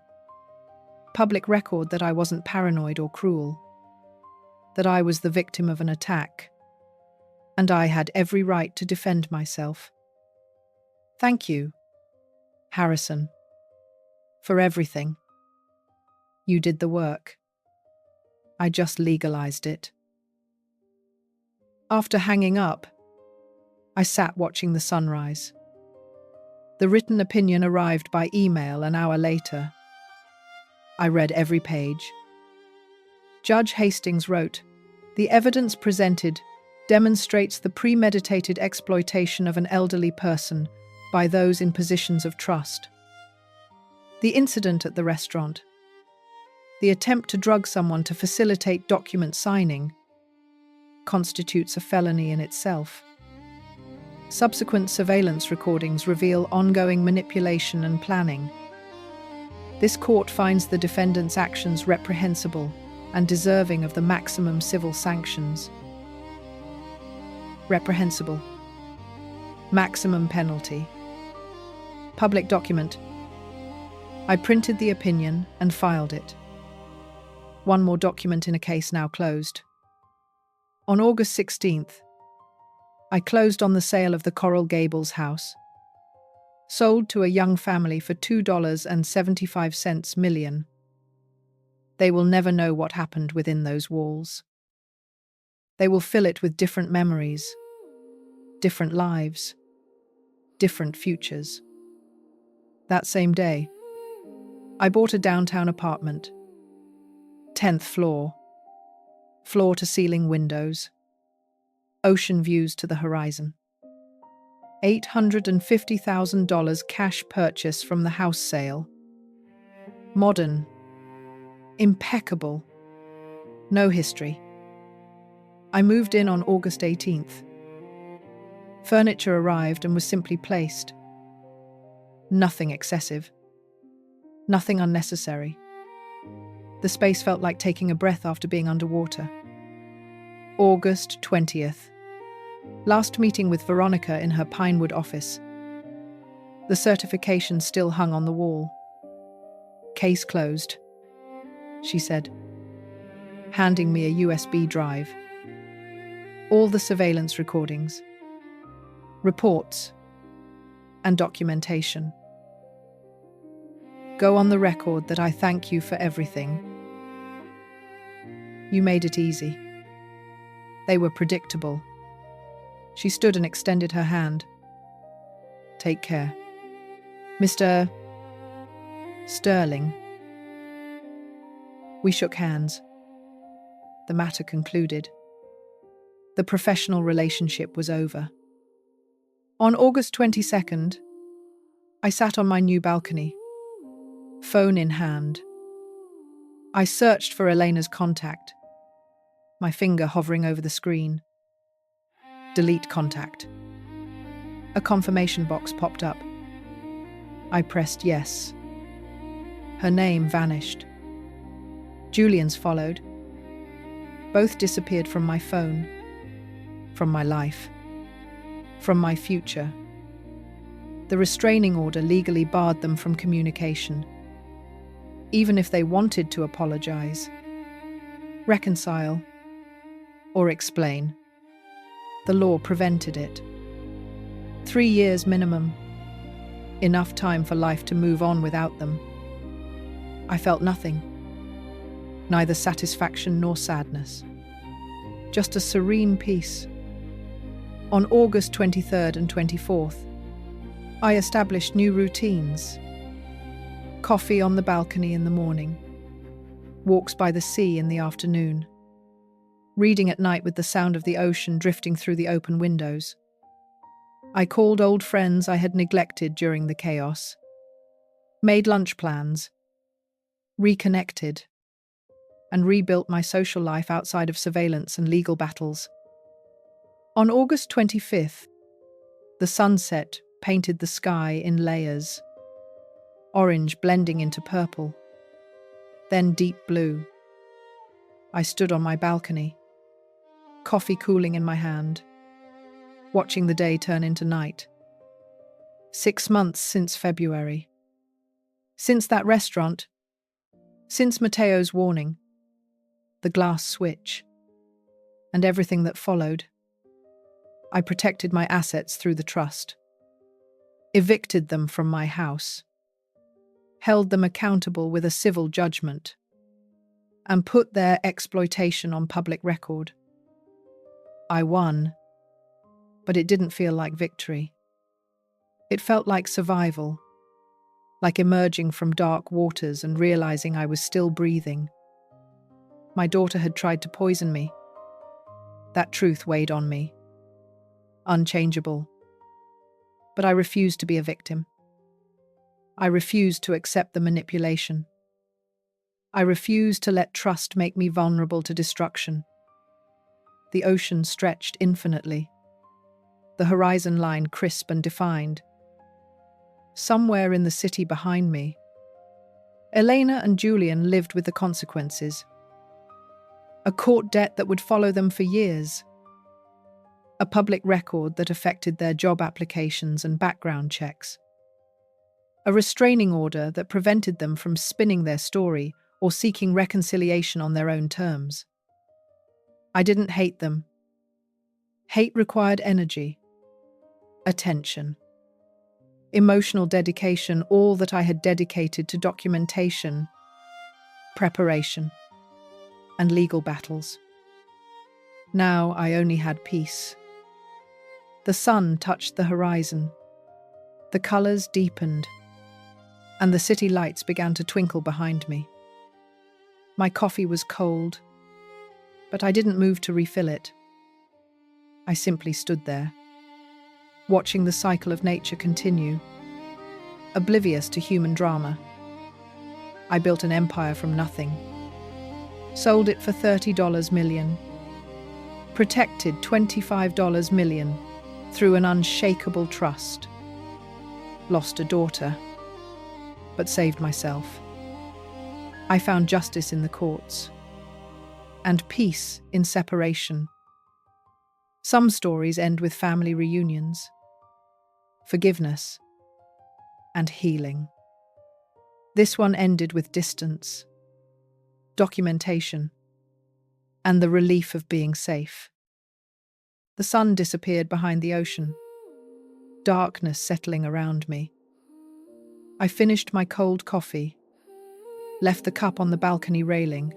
Public record that I wasn't paranoid or cruel. That I was the victim of an attack. And I had every right to defend myself. Thank you, Harrison, for everything. You did the work. I just legalized it. After hanging up, I sat watching the sunrise. The written opinion arrived by email an hour later. I read every page. Judge Hastings wrote, "The evidence presented demonstrates the premeditated exploitation of an elderly person by those in positions of trust. The incident at the restaurant, the attempt to drug someone to facilitate document signing, constitutes a felony in itself. Subsequent surveillance recordings reveal ongoing manipulation and planning. This court finds the defendant's actions reprehensible and deserving of the maximum civil sanctions." Reprehensible. Maximum penalty. Public document. I printed the opinion and filed it. One more document in a case now closed. On August 16th, I closed on the sale of the Coral Gables house. Sold to a young family for $2.75 million. They will never know what happened within those walls. They will fill it with different memories, different lives, different futures. That same day, I bought a downtown apartment. 10th floor. Floor-to-ceiling windows. Ocean views to the horizon. $850,000 cash purchase from the house sale. Modern. Impeccable. No history. I moved in on August 18th. Furniture arrived and was simply placed. Nothing excessive. Nothing unnecessary. The space felt like taking a breath after being underwater. August 20th. Last meeting with Veronica in her Pinewood office. The certification still hung on the wall. "Case closed," she said, handing me a USB drive. All the surveillance recordings, reports, and documentation. Go on the record that I thank you for everything. You made it easy. They were predictable. She stood and extended her hand. Take care. Mr. Sterling. We shook hands. The matter concluded. The professional relationship was over. On August 22nd, I sat on my new balcony, phone in hand. I searched for Elena's contact, my finger hovering over the screen. Delete contact. A confirmation box popped up. I pressed yes. Her name vanished. Julian's followed. Both disappeared from my phone, from my life, from my future. The restraining order legally barred them from communication. Even if they wanted to apologize, reconcile, or explain, the law prevented it. 3 years minimum. Enough time for life to move on without them. I felt nothing. Neither satisfaction nor sadness. Just a serene peace. On August 23rd and 24th, I established new routines. Coffee on the balcony in the morning. Walks by the sea in the afternoon. Reading at night with the sound of the ocean drifting through the open windows. I called old friends I had neglected during the chaos. Made lunch plans. Reconnected. And rebuilt my social life outside of surveillance and legal battles. On August 25th, the sunset painted the sky in layers. Orange blending into purple. Then deep blue. I stood on my balcony, coffee cooling in my hand, watching the day turn into night. 6 months since February. Since that restaurant. Since Matteo's warning. The glass switch. And everything that followed. I protected my assets through the trust. Evicted them from my house. Held them accountable with a civil judgment. And put their exploitation on public record. I won. But it didn't feel like victory. It felt like survival. Like emerging from dark waters and realizing I was still breathing. My daughter had tried to poison me. That truth weighed on me. Unchangeable. But I refused to be a victim. I refused to accept the manipulation. I refused to let trust make me vulnerable to destruction. The ocean stretched infinitely. The horizon line crisp and defined. Somewhere in the city behind me, Elena and Julian lived with the consequences. A court debt that would follow them for years. A public record that affected their job applications and background checks. A restraining order that prevented them from spinning their story or seeking reconciliation on their own terms. I didn't hate them. Hate required energy, attention, emotional dedication, all that I had dedicated to documentation, preparation, and legal battles. Now I only had peace. The sun touched the horizon. The colors deepened, and the city lights began to twinkle behind me. My coffee was cold, but I didn't move to refill it. I simply stood there, watching the cycle of nature continue, oblivious to human drama. I built an empire from nothing, sold it for $30 million, protected $25 million through an unshakable trust, lost a daughter, but saved myself. I found justice in the courts, and peace in separation. Some stories end with family reunions, forgiveness, and healing. This one ended with distance, documentation, and the relief of being safe. The sun disappeared behind the ocean, darkness settling around me. I finished my cold coffee, left the cup on the balcony railing,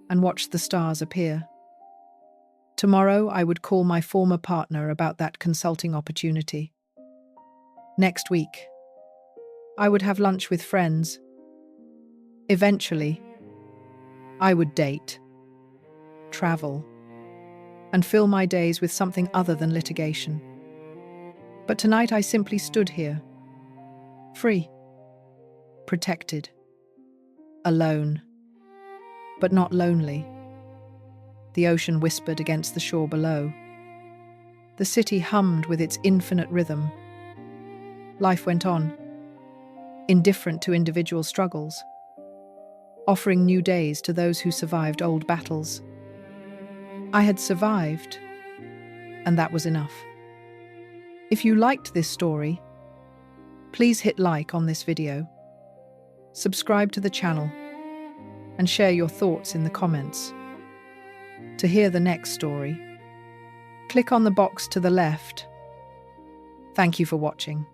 and watched the stars appear. Tomorrow I would call my former partner about that consulting opportunity. Next week, I would have lunch with friends. Eventually, I would date, travel, and fill my days with something other than litigation. But tonight I simply stood here, Free, protected, alone, but not lonely. The ocean whispered against the shore below. The city hummed with its infinite rhythm. Life went on, indifferent to individual struggles, offering new days to those who survived old battles. I had survived, and that was enough. If you liked this story, please hit like on this video, subscribe to the channel, and share your thoughts in the comments. To hear the next story, click on the box to the left. Thank you for watching.